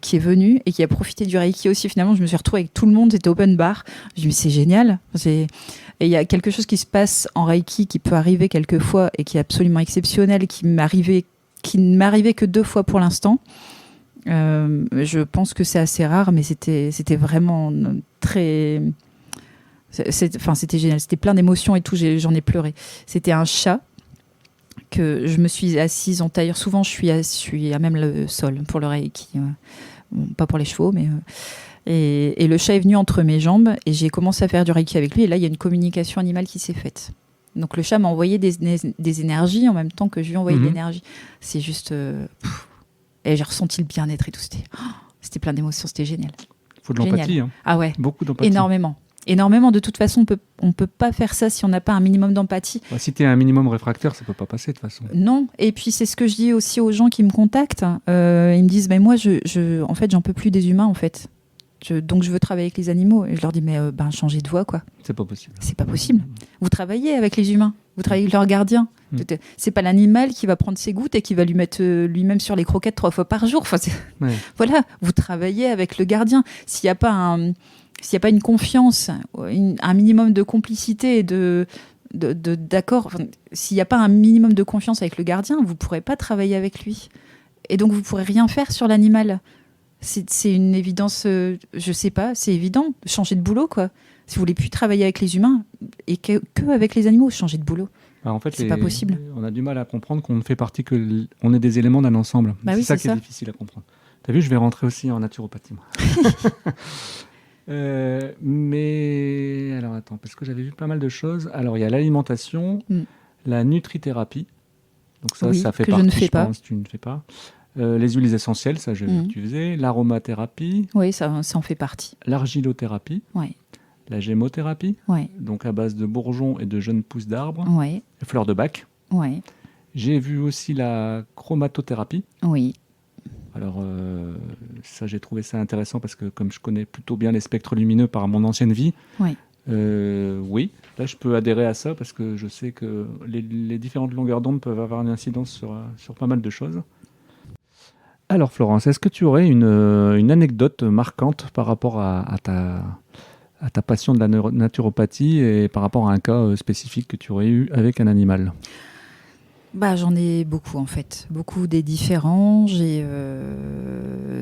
qui est venu et qui a profité du Reiki aussi. Finalement, je me suis retrouvée avec tout le monde, c'était open bar. Je me suis dit, c'est génial. Et il y a quelque chose qui se passe en Reiki qui peut arriver quelquefois et qui est absolument exceptionnel, qui ne m'est arrivé que 2 fois pour l'instant. Je pense que c'est assez rare, mais c'était vraiment très... C'était génial, c'était plein d'émotions et tout, j'en ai pleuré. C'était un chat que je me suis assise en tailleur. Souvent, je suis à même le sol pour le Reiki. Bon, pas pour les chevaux, mais... Et le chat est venu entre mes jambes et j'ai commencé à faire du Reiki avec lui. Et là, il y a une communication animale qui s'est faite. Donc, le chat m'a envoyé des énergies en même temps que je lui ai envoyé de l'énergie. C'est juste... Et j'ai ressenti le bien-être et tout. C'était plein d'émotions, c'était génial. Il faut de l'empathie. Hein. Ah ouais. Beaucoup d'empathie. Énormément. De toute façon, on peut pas faire ça si on n'a pas un minimum d'empathie. Si tu es un minimum réfractaire, ça peut pas passer de toute façon. Non. Et puis c'est ce que je dis aussi aux gens qui me contactent. Ils me disent, moi, en fait, j'en peux plus des humains, en fait. Donc je veux travailler avec les animaux. Et je leur dis, changez de voie, quoi. C'est pas possible. C'est pas possible. Vous travaillez avec les humains. Vous travaillez avec leurs gardiens. C'est pas l'animal qui va prendre ses gouttes et qui va lui mettre lui-même sur les croquettes 3 fois par jour. Enfin, voilà. Vous travaillez avec le gardien. S'il n'y a pas une confiance, un minimum de complicité et d'accord, s'il n'y a pas un minimum de confiance avec le gardien, vous ne pourrez pas travailler avec lui. Et donc, vous ne pourrez rien faire sur l'animal. C'est une évidence, je ne sais pas, c'est évident. Changer de boulot, quoi. Si vous ne voulez plus travailler avec les humains et que avec les animaux, changer de boulot. En fait, c'est pas possible. On a du mal à comprendre qu'on ne fait partie on est des éléments d'un ensemble. C'est ça qui est difficile à comprendre. T'as vu, je vais rentrer aussi en naturopathie, moi. Mais alors attends, parce que j'avais vu pas mal de choses. Alors il y a l'alimentation, la nutrithérapie. Donc ça, Oui, ça fait que je partie, ne fais pas. pense, tu ne fais pas. Les huiles essentielles, ça, j'ai vu que tu faisais. L'aromathérapie, Oui, ça en fait partie. l'argilothérapie, Ouais, la gémothérapie, ouais, donc à base de bourgeons et de jeunes pousses d'arbres, ouais, et fleurs de bac. ouais, J'ai vu aussi la chromatothérapie. oui. Alors, ça, j'ai trouvé ça intéressant parce que comme je connais plutôt bien les spectres lumineux par mon ancienne vie, Ouais. oui, là, je peux adhérer à ça parce que je sais que les différentes longueurs d'onde peuvent avoir une incidence sur pas mal de choses. Alors, Florence, est-ce que tu aurais une anecdote marquante par rapport à ta passion de la naturopathie et par rapport à un cas spécifique que tu aurais eu avec un animal? Bah, j'en ai beaucoup en fait, beaucoup des différents. J'ai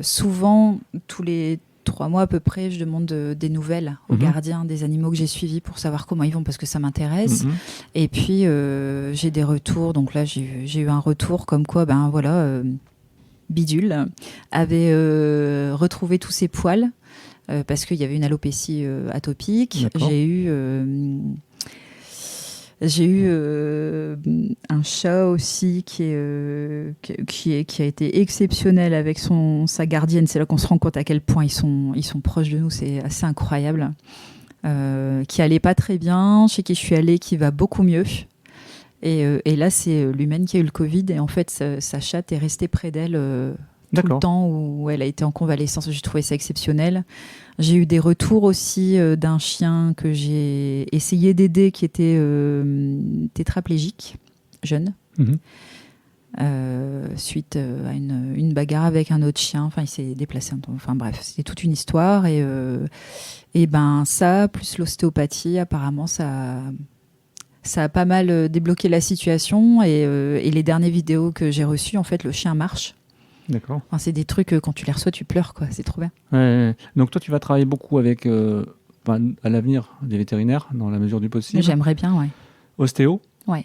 souvent, tous les 3 mois à peu près, je demande des nouvelles aux gardiens des animaux que j'ai suivis pour savoir comment ils vont parce que ça m'intéresse. Et puis j'ai des retours. Donc là, j'ai eu un retour comme quoi, ben voilà, Bidule avait retrouvé tous ses poils parce qu'il y avait une alopécie atopique. D'accord. J'ai eu un chat aussi qui a été exceptionnel avec sa gardienne. C'est là qu'on se rend compte à quel point ils sont proches de nous. C'est assez incroyable. Qui allait pas très bien, chez qui je suis allée, qui va beaucoup mieux. Et là, c'est l'humaine qui a eu le Covid. Et en fait, sa chatte est restée près d'elle tout le temps où elle a été en convalescence. J'ai trouvé ça exceptionnel. J'ai eu des retours aussi d'un chien que j'ai essayé d'aider qui était tétraplégique, jeune, suite à une bagarre avec un autre chien. Enfin, il s'est déplacé. Enfin bref, c'était toute une histoire. Et ben ça, plus l'ostéopathie, apparemment, ça a pas mal débloqué la situation. Et les dernières vidéos que j'ai reçues, en fait, le chien marche. D'accord. Enfin, c'est des trucs, quand tu les reçois, tu pleures, quoi. C'est trop bien. Ouais. Donc toi, tu vas travailler beaucoup avec, à l'avenir, des vétérinaires, dans la mesure du possible. J'aimerais bien, ouais. Ostéo. Ouais.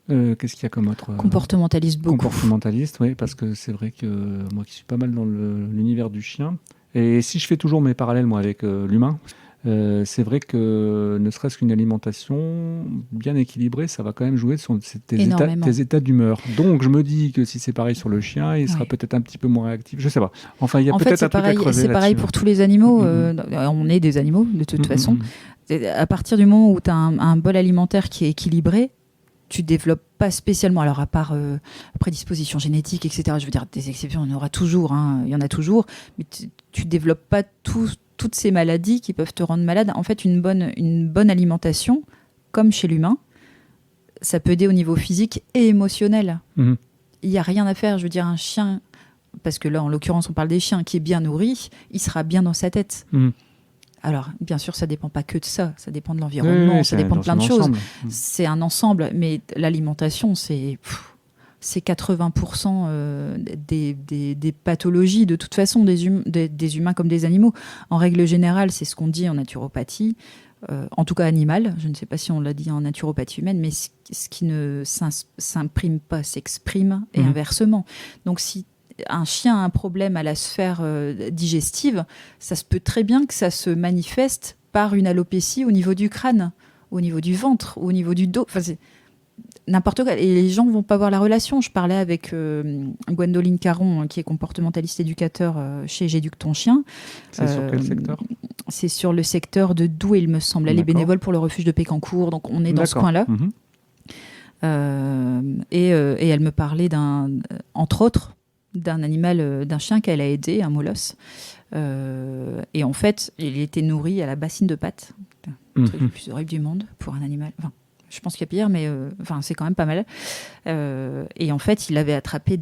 Qu'est-ce qu'il y a comme autre Comportementaliste, beaucoup. Comportementaliste, oui, parce que c'est vrai que moi qui suis pas mal dans l'univers du chien, et si je fais toujours mes parallèles, moi, avec l'humain, c'est vrai que ne serait-ce qu'une alimentation bien équilibrée, ça va quand même jouer sur tes états d'humeur. Donc je me dis que si c'est pareil sur le chien, il sera peut-être un petit peu moins réactif. Je sais pas. Enfin, il y a peut-être un truc à creuser là-dessus. C'est pareil pour tous les animaux. On est des animaux, de toute façon. À partir du moment où tu as un bol alimentaire qui est équilibré, tu développes pas spécialement, alors à part prédisposition génétique, etc. Je veux dire, des exceptions, il y en aura toujours, il y en a toujours, mais tu développes pas toutes ces maladies qui peuvent te rendre malade. En fait, une bonne alimentation, comme chez l'humain, ça peut aider au niveau physique et émotionnel. Il n'y a rien à faire. Je veux dire, un chien, parce que là, en l'occurrence, on parle des chiens, qui est bien nourri, il sera bien dans sa tête. Alors, bien sûr, ça ne dépend pas que de ça. Ça dépend de l'environnement, ça dépend de plein de choses. C'est un ensemble, mais l'alimentation, c'est 80% des pathologies, de toute façon, des humains comme des animaux. En règle générale, c'est ce qu'on dit en naturopathie, en tout cas animale. Je ne sais pas si on l'a dit en naturopathie humaine, mais ce qui ne s'imprime pas s'exprime, et inversement. Donc, si un chien a un problème à la sphère digestive, ça se peut très bien que ça se manifeste par une alopécie au niveau du crâne, au niveau du ventre, au niveau du dos. Enfin, c'est n'importe quoi. Et les gens ne vont pas voir la relation. Je parlais avec Gwendoline Caron, qui est comportementaliste éducateur chez J'éduque ton chien. C'est sur quel secteur ? C'est sur le secteur de Douai, il me semble. Elle est bénévole pour le refuge de Pécancourt, donc on est dans ce coin-là. Et elle me parlait entre autres, d'un animal, d'un chien qu'elle a aidé, un molosse. Et en fait, il était nourri à la bassine de pâte. Le truc le plus horrible du monde pour un animal. Enfin, je pense qu'il y a pire, mais c'est quand même pas mal. Et en fait, il avait attrapé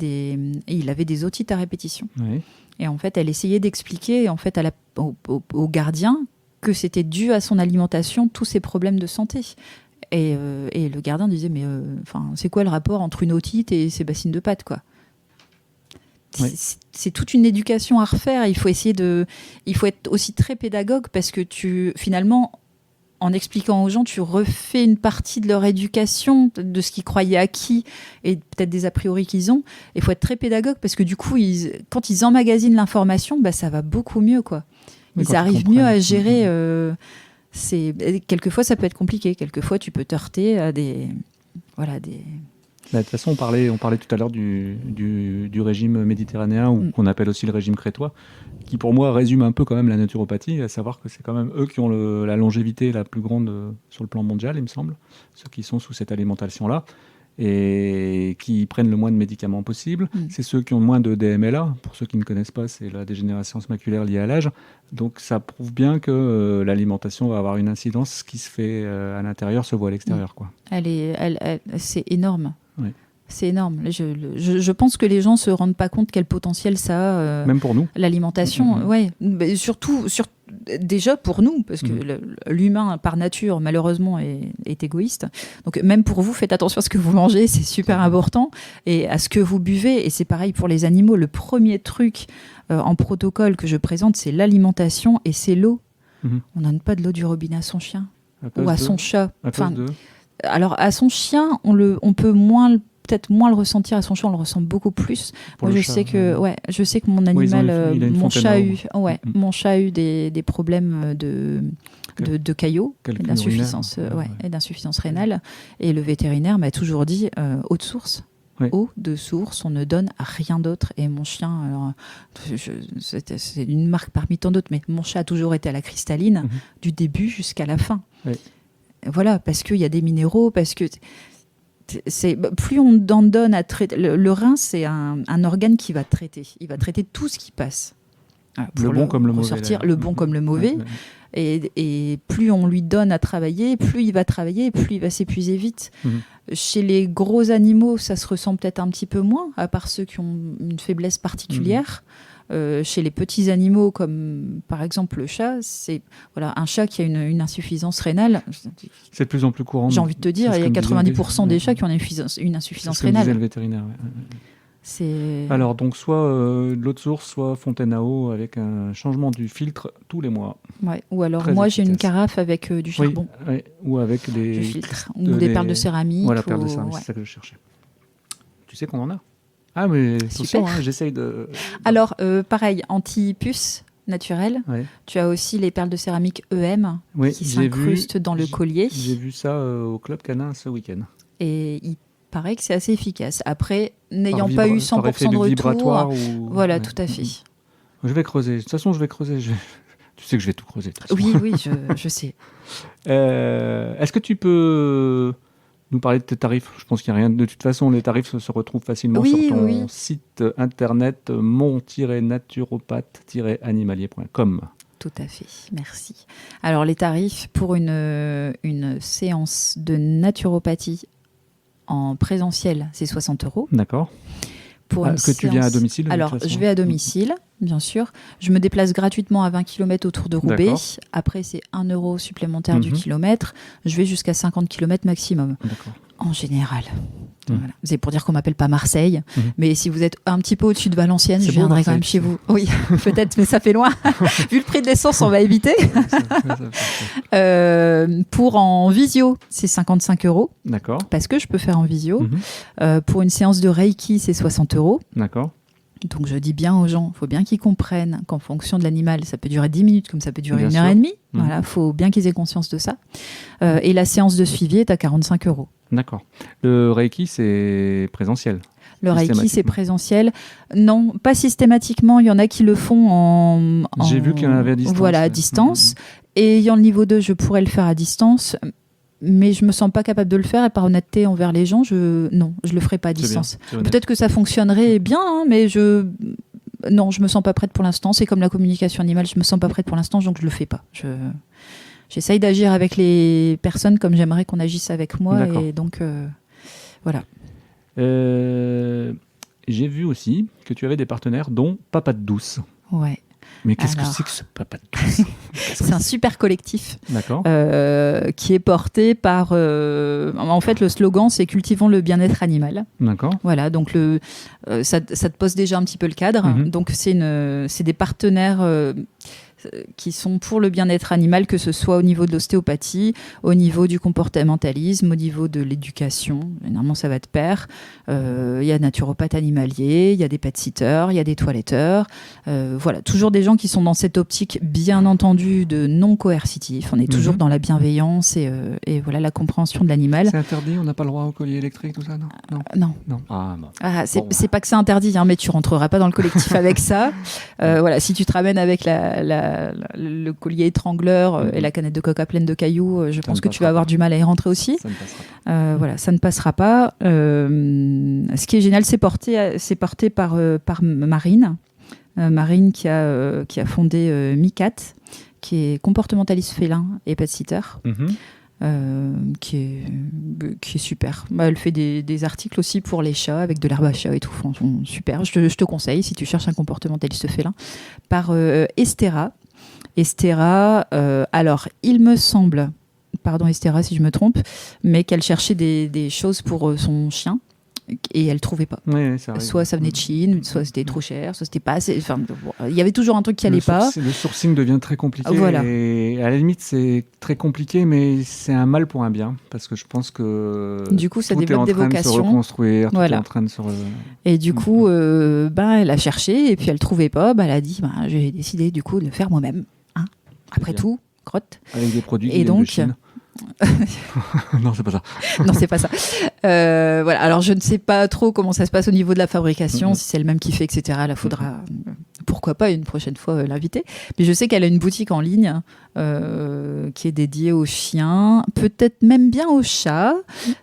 il avait des otites à répétition. Oui. Et en fait, elle essayait d'expliquer en fait, au gardien que c'était dû à son alimentation, tous ces problèmes de santé. Et le gardien disait, mais c'est quoi le rapport entre une otite et ces bassines de pâte, quoi ? Oui. C'est toute une éducation à refaire. Il faut être aussi très pédagogue parce que finalement, en expliquant aux gens, tu refais une partie de leur éducation, de ce qu'ils croyaient acquis et peut-être des a priori qu'ils ont. Il faut être très pédagogue parce que du coup, quand ils emmagasinent l'information, ça va beaucoup mieux, quoi. Ils arrivent mieux à gérer. Quelquefois, ça peut être compliqué. Quelquefois, tu peux te heurter à des De toute façon, on parlait tout à l'heure du régime méditerranéen, ou qu'on appelle aussi le régime crétois, qui pour moi résume un peu quand même la naturopathie, à savoir que c'est quand même eux qui ont la longévité la plus grande sur le plan mondial, il me semble, ceux qui sont sous cette alimentation-là, et qui prennent le moins de médicaments possible. C'est ceux qui ont le moins de DMLA. Pour ceux qui ne connaissent pas, c'est la dégénérescence maculaire liée à l'âge. Donc ça prouve bien que l'alimentation va avoir une incidence. Ce qui se fait à l'intérieur se voit à l'extérieur, quoi. C'est énorme. Oui. C'est énorme. Je pense que les gens se rendent pas compte quel potentiel ça a. Même pour nous. L'alimentation, ouais. Mais surtout, déjà pour nous, parce que l'humain par nature malheureusement est égoïste. Donc même pour vous, faites attention à ce que vous mangez, c'est super important, et à ce que vous buvez. Et c'est pareil pour les animaux. Le premier truc en protocole que je présente, c'est l'alimentation et c'est l'eau. On donne pas de l'eau du robinet à son chien ou à son chat. Alors à son chien, on peut peut-être moins le ressentir. À son chat, on le ressent beaucoup plus. Moi, je sais que mon animal, mon chat a eu des problèmes de caillots et d'insuffisance, et d'insuffisance rénale. Et le vétérinaire m'a toujours dit eau de source. Oui. Eau de source, on ne donne rien d'autre. Et mon chien, alors, c'est une marque parmi tant d'autres, mais mon chat a toujours été à la cristalline du début jusqu'à la fin. Oui. Voilà, parce qu'il y a des minéraux, parce que plus on en donne à traiter. Le rein, c'est un organe qui va traiter. Il va traiter tout ce qui passe. Le bon comme le mauvais. Le bon comme le mauvais. Et plus on lui donne à travailler, plus il va travailler, plus il va s'épuiser vite. Chez les gros animaux, ça se ressent peut-être un petit peu moins, à part ceux qui ont une faiblesse particulière. Chez les petits animaux, comme par exemple le chat, c'est un chat qui a une insuffisance rénale. C'est de plus en plus courant. J'ai envie de te dire, il y a 90% des chats qui ont une insuffisance rénale. C'est le vétérinaire. Alors, donc, soit de l'eau de source, soit fontaine à eau, avec un changement du filtre tous les mois. Ouais. Ou alors, moi, j'ai une carafe avec du charbon. Oui. Ou avec des filtres. Ou des perles de céramique. Voilà, perles de céramique, c'est ça que je cherchais. Tu sais qu'on en a? Ah, mais attention, j'essaye de... Alors, pareil, anti-puce naturelle. Tu as aussi les perles de céramique EM qui s'incrustent dans le collier. J'ai vu ça au Club Canin ce week-end. Et il paraît que c'est assez efficace. Après, n'ayant pas eu 100% de retour... Voilà, tout à fait. Je vais creuser. De toute façon, je vais creuser. Tu sais que je vais tout creuser. Oui, je sais. Est-ce que tu peux... nous parler de tes tarifs? Je pense qu'il n'y a rien. De toute façon, les tarifs se retrouvent facilement sur ton site internet mon-naturopathe-animalier.com. Tout à fait, merci. Alors, les tarifs pour une séance de naturopathie en présentiel, c'est 60 €. D'accord. Tu viens à domicile? Alors, je vais à domicile, bien sûr. Je me déplace gratuitement à 20 km autour de Roubaix. D'accord. Après, c'est 1 € supplémentaire du kilomètre. Je vais jusqu'à 50 km maximum. D'accord. En général. Voilà. C'est pour dire qu'on m'appelle pas Marseille, mais si vous êtes un petit peu au-dessus de Valenciennes, je viendrai quand même chez vous. Oui, peut-être, mais ça fait loin. Vu le prix de l'essence, on va éviter. Pour en visio, c'est 55 €. D'accord. Parce que je peux faire en visio. Pour une séance de Reiki, c'est 60 €. D'accord. Donc je dis bien aux gens, il faut bien qu'ils comprennent qu'en fonction de l'animal, ça peut durer 10 minutes comme ça peut durer une heure et demie. Voilà, il faut bien qu'ils aient conscience de ça. Et la séance de suivi est à 45 €. D'accord. Le Reiki, c'est présentiel? Le Reiki, c'est présentiel. Non, pas systématiquement. Il y en a qui le font J'ai vu qu'il y en avait à distance. Voilà, à distance. Et ayant le niveau 2, je pourrais le faire à distance. Mais je me sens pas capable de le faire, et par honnêteté envers les gens, je le ferai pas à distance. Peut-être que ça fonctionnerait bien, mais je me sens pas prête pour l'instant. C'est comme la communication animale, je me sens pas prête pour l'instant, donc je le fais pas. J'essaye d'agir avec les personnes comme j'aimerais qu'on agisse avec moi. D'accord. Et donc voilà. J'ai vu aussi que tu avais des partenaires, dont Papate Douce. Ouais. Mais qu'est-ce que c'est que ce Papate Douce? C'est un super collectif qui est porté par... en fait, le slogan, c'est « Cultivons le bien-être animal ». D'accord. Voilà, donc ça te pose déjà un petit peu le cadre. Donc, c'est des partenaires... qui sont pour le bien-être animal, que ce soit au niveau de l'ostéopathie, au niveau du comportementalisme, au niveau de l'éducation. Généralement, ça va de pair. Il y a naturopathes animaliers, il y a des pet-sitters, il y a des toiletteurs. Voilà, toujours des gens qui sont dans cette optique, bien entendu, de non coercitif. On est toujours dans la bienveillance et voilà, la compréhension de l'animal. C'est interdit, on n'a pas le droit au collier électrique, tout ça, non? Non. Ah, bon. C'est pas que c'est interdit, mais tu rentreras pas dans le collectif avec ça. Voilà, si tu te ramènes avec le collier étrangleur et la canette de coca pleine de cailloux, je pense que tu vas avoir du mal à y rentrer aussi. Ça ne passera pas. Voilà, ça ne passera pas. Ce qui est génial, c'est porté par Marine. Marine qui a fondé Micat, qui est comportementaliste félin et pet-sitter. Qui est super. Elle fait des articles aussi pour les chats avec de l'herbe à chat et tout. Franchement, super. Je te conseille si tu cherches un comportementaliste félin. Par Estera. Estera, alors il me semble, pardon Estera si je me trompe, mais qu'elle cherchait des choses pour son chien. Et elle trouvait pas. Oui, ça arrive. Soit ça venait de Chine, soit c'était trop cher, soit c'était pas assez. Enfin, il y avait toujours un truc qui allait pas. Le sourcing devient très compliqué. Voilà. Et à la limite, c'est très compliqué, mais c'est un mal pour un bien, parce que je pense que du coup, ça tout développe des vocations. Tout est en train de se reconstruire, voilà. Tout est en train de se. Et du coup, elle a cherché et puis elle trouvait pas. Elle a dit, j'ai décidé du coup de le faire moi-même. Hein. Après tout, crotte. Avec des produits qui et viennent donc. De Chine. Non, c'est pas ça. Non, c'est pas ça. Voilà. Alors, je ne sais pas trop comment ça se passe au niveau de la fabrication, si c'est elle-même qui fait, etc. Là, faudra, pourquoi pas, une prochaine fois l'inviter. Mais je sais qu'elle a une boutique en ligne qui est dédiée aux chiens, peut-être même bien aux chats.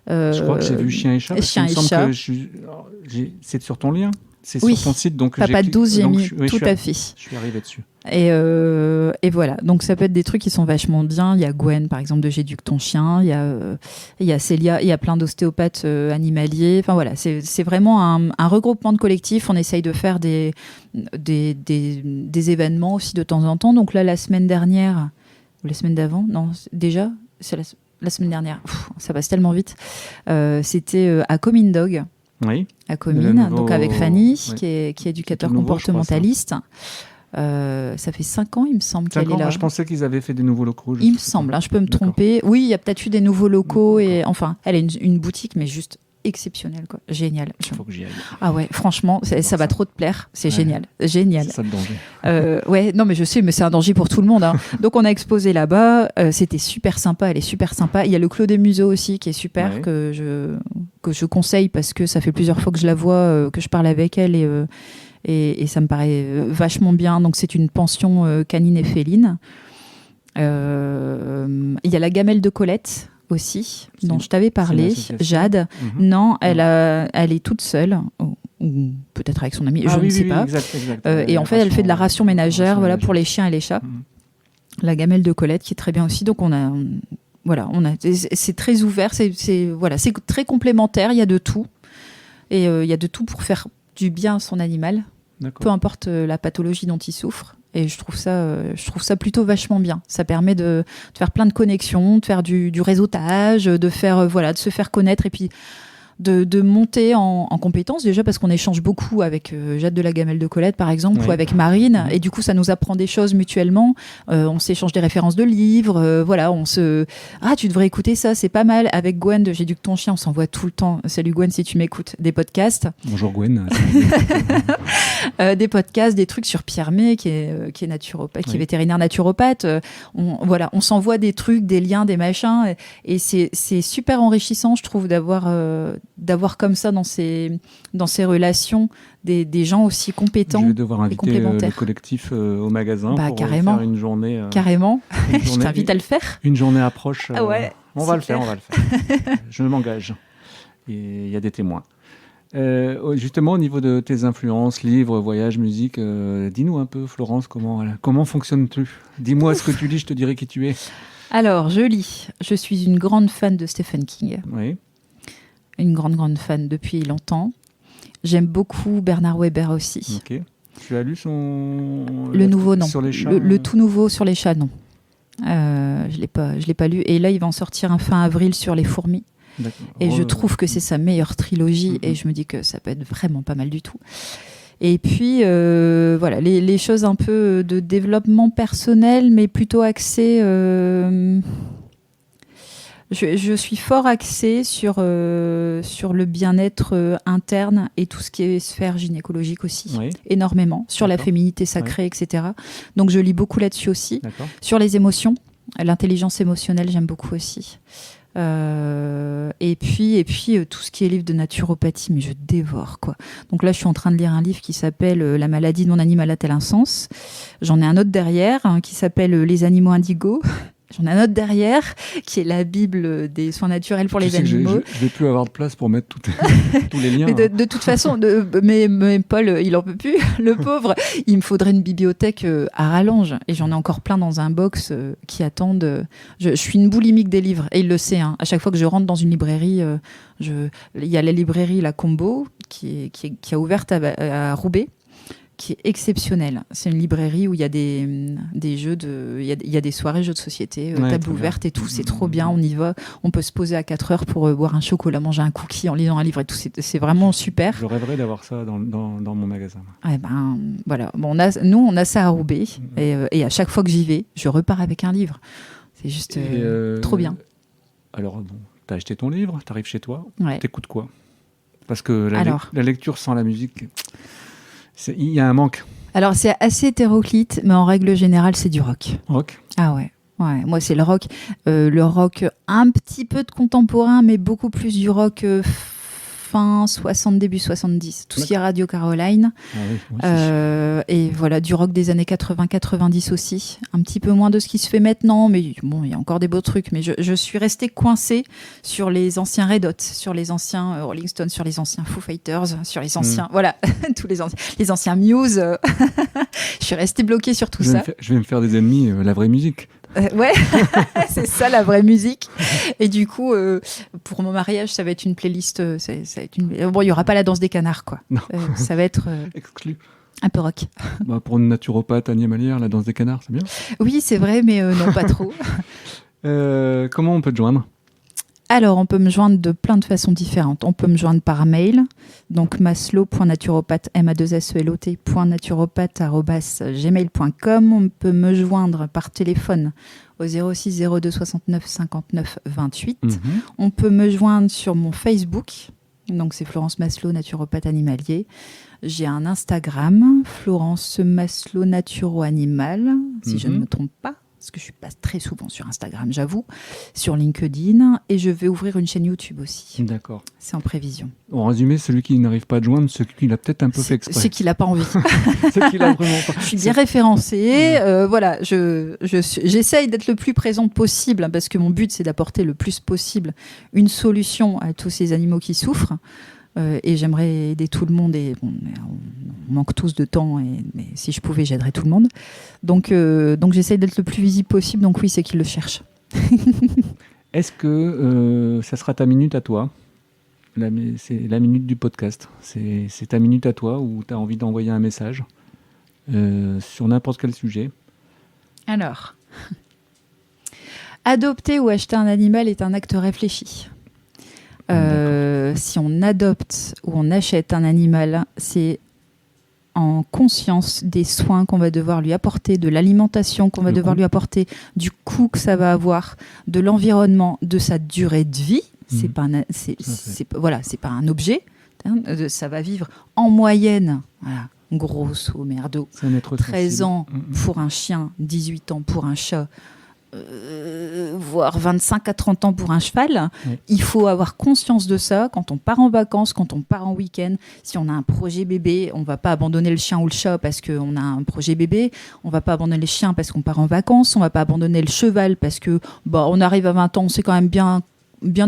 Je crois que j'ai vu chien et chat. Chien et chat. C'est sur ton lien. C'est oui. sur ton site, donc Papa 12, j'ai mis tout à fait. Je suis arrivé dessus. Et voilà, donc ça peut être des trucs qui sont vachement bien. Il y a Gwen, par exemple, de J'éduque ton chien. Il y a Célia, il y a plein d'ostéopathes animaliers. Enfin voilà, c'est vraiment un regroupement de collectifs. On essaye de faire des événements aussi de temps en temps. Donc là, la semaine dernière, ou la semaine d'avant, non, déjà, c'est la semaine dernière. Ça passe tellement vite. C'était à Coming Dog. Oui. À Comines, donc avec Fanny, oui. qui est éducateur nouveau, comportementaliste. Ça fait 5 ans, il me semble, qu'elle est là. Je pensais qu'ils avaient fait des nouveaux locaux. Il me semble, je peux me tromper. Oui, il y a peut-être eu des nouveaux locaux. Et enfin, elle a une boutique, mais juste exceptionnelle, quoi. Génial. Il faut que j'y aille. Ah ouais, franchement, ça va trop te plaire. C'est génial. Génial. C'est ça le danger. Ouais, non, mais je sais, mais c'est un danger pour tout le monde. Hein. Donc, on a exposé là-bas. C'était super sympa. Elle est super sympa. Il y a le Clos des Museaux aussi, qui est super, que je conseille parce que ça fait plusieurs fois que je la vois, que je parle avec elle et ça me paraît vachement bien. Donc, c'est une pension canine et féline. Il y a la Gamelle de Colette aussi, dont je t'avais parlé, Jade. Non, elle est toute seule, ou peut-être avec son ami, je ne sais pas. Exact. Et en fait, elle fait de la ration ménagère, pour les chiens et les chats. La Gamelle de Colette, qui est très bien aussi. Donc, c'est très ouvert, c'est très complémentaire, il y a de tout. Et il y a de tout pour faire du bien à son animal, peu importe la pathologie dont il souffre. Et je trouve ça plutôt vachement bien. Ça permet de faire plein de connexions, de faire du réseautage, de se faire connaître et puis de monter en compétences, déjà parce qu'on échange beaucoup avec Jade de la Gamelle de Colette par exemple, ou avec Marine, et du coup ça nous apprend des choses mutuellement. On s'échange des références de livres, tu devrais écouter ça, c'est pas mal. Avec Gwen de J'éduque ton chien, on s'envoie tout le temps, salut Gwen si tu m'écoutes, des podcasts. Bonjour Gwen. Des podcasts, des trucs sur Pierre May qui est naturopathe, qui est vétérinaire naturopathe. On s'envoie des trucs, des liens, des machins, et c'est super enrichissant, je trouve, d'avoir comme ça dans ces relations des gens aussi compétents. Je vais devoir inviter complémentaires. le collectif au magasin pour carrément. faire une journée. Carrément. Je t'invite à le faire. Une journée approche. On va le faire. Je m'engage. Et il y a des témoins. Justement, au niveau de tes influences, livres, voyages, musique, dis-nous un peu, Florence, comment fonctionnes-tu ? Dis-moi ce que tu lis, je te dirai qui tu es. Alors, je lis. Je suis une grande fan de Stephen King. Oui. Une grande fan depuis longtemps. J'aime beaucoup Bernard Weber aussi. Ok. Tu as lu le nouveau, non. Sur les chats, le tout nouveau sur les chats, non. Je l'ai pas lu. Et là, il va en sortir un fin avril sur les fourmis. D'accord. Et je trouve que c'est sa meilleure trilogie. Et je me dis que ça peut être vraiment pas mal du tout. Et puis, voilà, les choses un peu de développement personnel, mais plutôt axées... Je suis fort axée sur le bien-être interne et tout ce qui est sphère gynécologique aussi, énormément, sur la féminité sacrée, etc. Donc je lis beaucoup là-dessus aussi. D'accord. Sur les émotions, l'intelligence émotionnelle, j'aime beaucoup aussi. Et puis tout ce qui est livre de naturopathie, mais je dévore, quoi. Donc là, je suis en train de lire un livre qui s'appelle La maladie de mon animal a-t-elle un sens ? J'en ai un autre derrière qui s'appelle Les animaux indigos. J'en ai un autre derrière, qui est la Bible des soins naturels pour les animaux. Je vais plus avoir de place pour mettre tous les liens. Mais de toute façon, mais Paul, il en peut plus, le pauvre. Il me faudrait une bibliothèque à rallonge. Et j'en ai encore plein dans un box qui attendent. Je suis une boulimique des livres, et il le sait. Hein. À chaque fois que je rentre dans une librairie, il y a la librairie La Combo, qui a ouvert à Roubaix, qui est exceptionnelle. C'est une librairie où il y a des jeux il y a des soirées jeux de société, table ouverte et tout. C'est trop bien. On y va. On peut se poser à 4 heures pour boire un chocolat, manger un cookie en lisant un livre et tout. C'est vraiment super. Je rêverais d'avoir ça dans mon magasin. Ouais, voilà. Bon, on a ça à Roubaix et à chaque fois que j'y vais, je repars avec un livre. C'est juste trop bien. Alors, bon, t'as acheté ton livre, t'arrives chez toi, t'écoutes quoi ? Parce que la lecture sans la musique... Il y a un manque. Alors, c'est assez hétéroclite, mais en règle générale, c'est du rock. Rock ? Ah ouais. Moi, c'est le rock. Le rock, un petit peu de contemporain, mais beaucoup plus du rock fin 60, début 70. Tout ce qui est Radio Caroline. Ah oui, et voilà, du rock des années 80-90 aussi. Un petit peu moins de ce qui se fait maintenant, mais bon, il y a encore des beaux trucs. Mais je suis restée coincée sur les anciens Red Hot, sur les anciens Rolling Stones, sur les anciens Foo Fighters, sur les anciens... Voilà, tous les anciens Muse. Je suis restée bloquée sur tout ça. Je vais me faire des ennemis, la vraie musique. Ouais, c'est ça la vraie musique. Et du coup, pour mon mariage, ça va être une playlist. Bon, il y aura pas la danse des canards, quoi. Ça va être exclu. Un peu rock. Pour une naturopathe animalière, la danse des canards, c'est bien. Oui, c'est vrai, mais non, pas trop. Comment on peut te joindre ? Alors, on peut me joindre de plein de façons différentes. On peut me joindre par mail, donc maslow.naturopathe, maslow.naturopathe@gmail.com. On peut me joindre par téléphone au 06 02 69 59 28. On peut me joindre sur mon Facebook, donc c'est Florence Maslow, naturopathe animalier. J'ai un Instagram, Florence Maslow Naturo Animal, si je ne me trompe pas. Parce que je suis pas très souvent sur Instagram, j'avoue, sur LinkedIn, et je vais ouvrir une chaîne YouTube aussi. D'accord. C'est en prévision. En résumé, celui qui n'arrive pas à te joindre, c'est qu'il a peut-être un peu fait exprès. C'est qu'il n'a pas envie. C'est qu'il a vraiment pas. Je suis bien référencée. Voilà, j'essaye d'être le plus présente possible, parce que mon but, c'est d'apporter le plus possible une solution à tous ces animaux qui souffrent. Et j'aimerais aider tout le monde, et on manque tous de temps, mais si je pouvais, j'aiderais tout le monde. Donc j'essaye d'être le plus visible possible, donc oui, c'est qu'ils le cherchent. Est-ce que ça sera ta minute à toi ? C'est la minute du podcast. C'est ta minute à toi où tu as envie d'envoyer un message sur n'importe quel sujet. Alors, adopter ou acheter un animal est un acte réfléchi. Si on adopte ou on achète un animal, c'est en conscience des soins qu'on va devoir lui apporter, de l'alimentation qu'on va devoir lui apporter, du coût que ça va avoir, de l'environnement, de sa durée de vie. C'est pas un objet. Ça va vivre en moyenne, grosso merdo, 13 ans pour un chien, 18 ans pour un chat, voire 25 à 30 ans pour un cheval. Il faut avoir conscience de ça quand on part en vacances, quand on part en week-end. Si on a un projet bébé, on ne va pas abandonner le chien ou le chat parce qu'on a un projet bébé. On ne va pas abandonner le chien parce qu'on part en vacances. On ne va pas abandonner le cheval parce que on arrive à 20 ans, on s'est quand même bien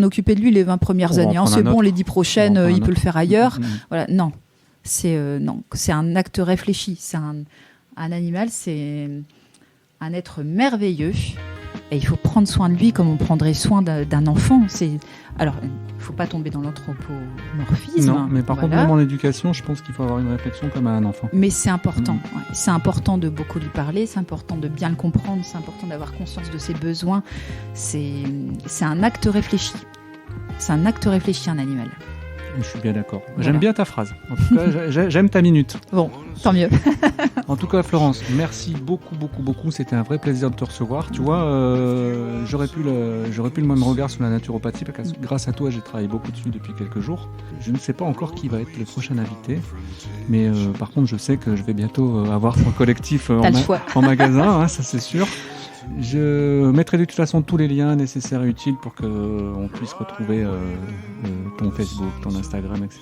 occupé de lui les 20 premières années. C'est bon, les 10 prochaines, il peut le faire ailleurs. Voilà, non. C'est un acte réfléchi. C'est un animal, c'est un être merveilleux. Et il faut prendre soin de lui comme on prendrait soin d'un enfant. Alors, il ne faut pas tomber dans l'anthropomorphisme. Non, mais par contre, même en éducation, je pense qu'il faut avoir une réflexion comme à un enfant. Mais c'est important. C'est important de beaucoup lui parler, c'est important de bien le comprendre, c'est important d'avoir conscience de ses besoins. C'est un acte réfléchi. C'est un acte réfléchi, un animal. Je suis bien d'accord. Voilà. J'aime bien ta phrase. En tout cas, j'aime ta minute. Bon, tant mieux. En tout cas, Florence, merci beaucoup. C'était un vrai plaisir de te recevoir. Tu vois, j'aurais pu le même regard sur la naturopathie parce que grâce à toi, j'ai travaillé beaucoup dessus depuis quelques jours. Je ne sais pas encore qui va être le prochain invité, mais par contre, je sais que je vais bientôt avoir ton collectif en magasin, hein, ça c'est sûr. Je mettrai de toute façon tous les liens nécessaires et utiles pour qu'on puisse retrouver ton Facebook, ton Instagram, etc.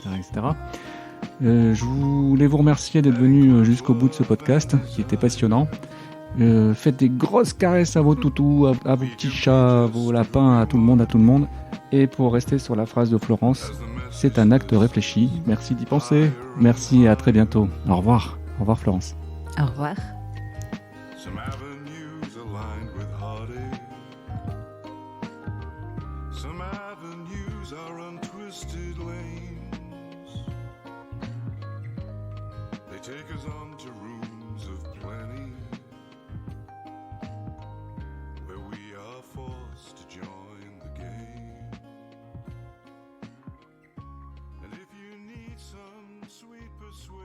Je voulais vous remercier d'être venu jusqu'au bout de ce podcast qui était passionnant. Faites des grosses caresses à vos toutous, à vos petits chats, à vos lapins, à tout le monde. Et pour rester sur la phrase de Florence, c'est un acte réfléchi. Merci d'y penser. Merci et à très bientôt. Au revoir. Au revoir Florence. Au revoir. Some avenues aligned with heartache. Some avenues are untwisted lanes. They take us on to rooms of plenty, where we are forced to join the game. And if you need some sweet persuasion,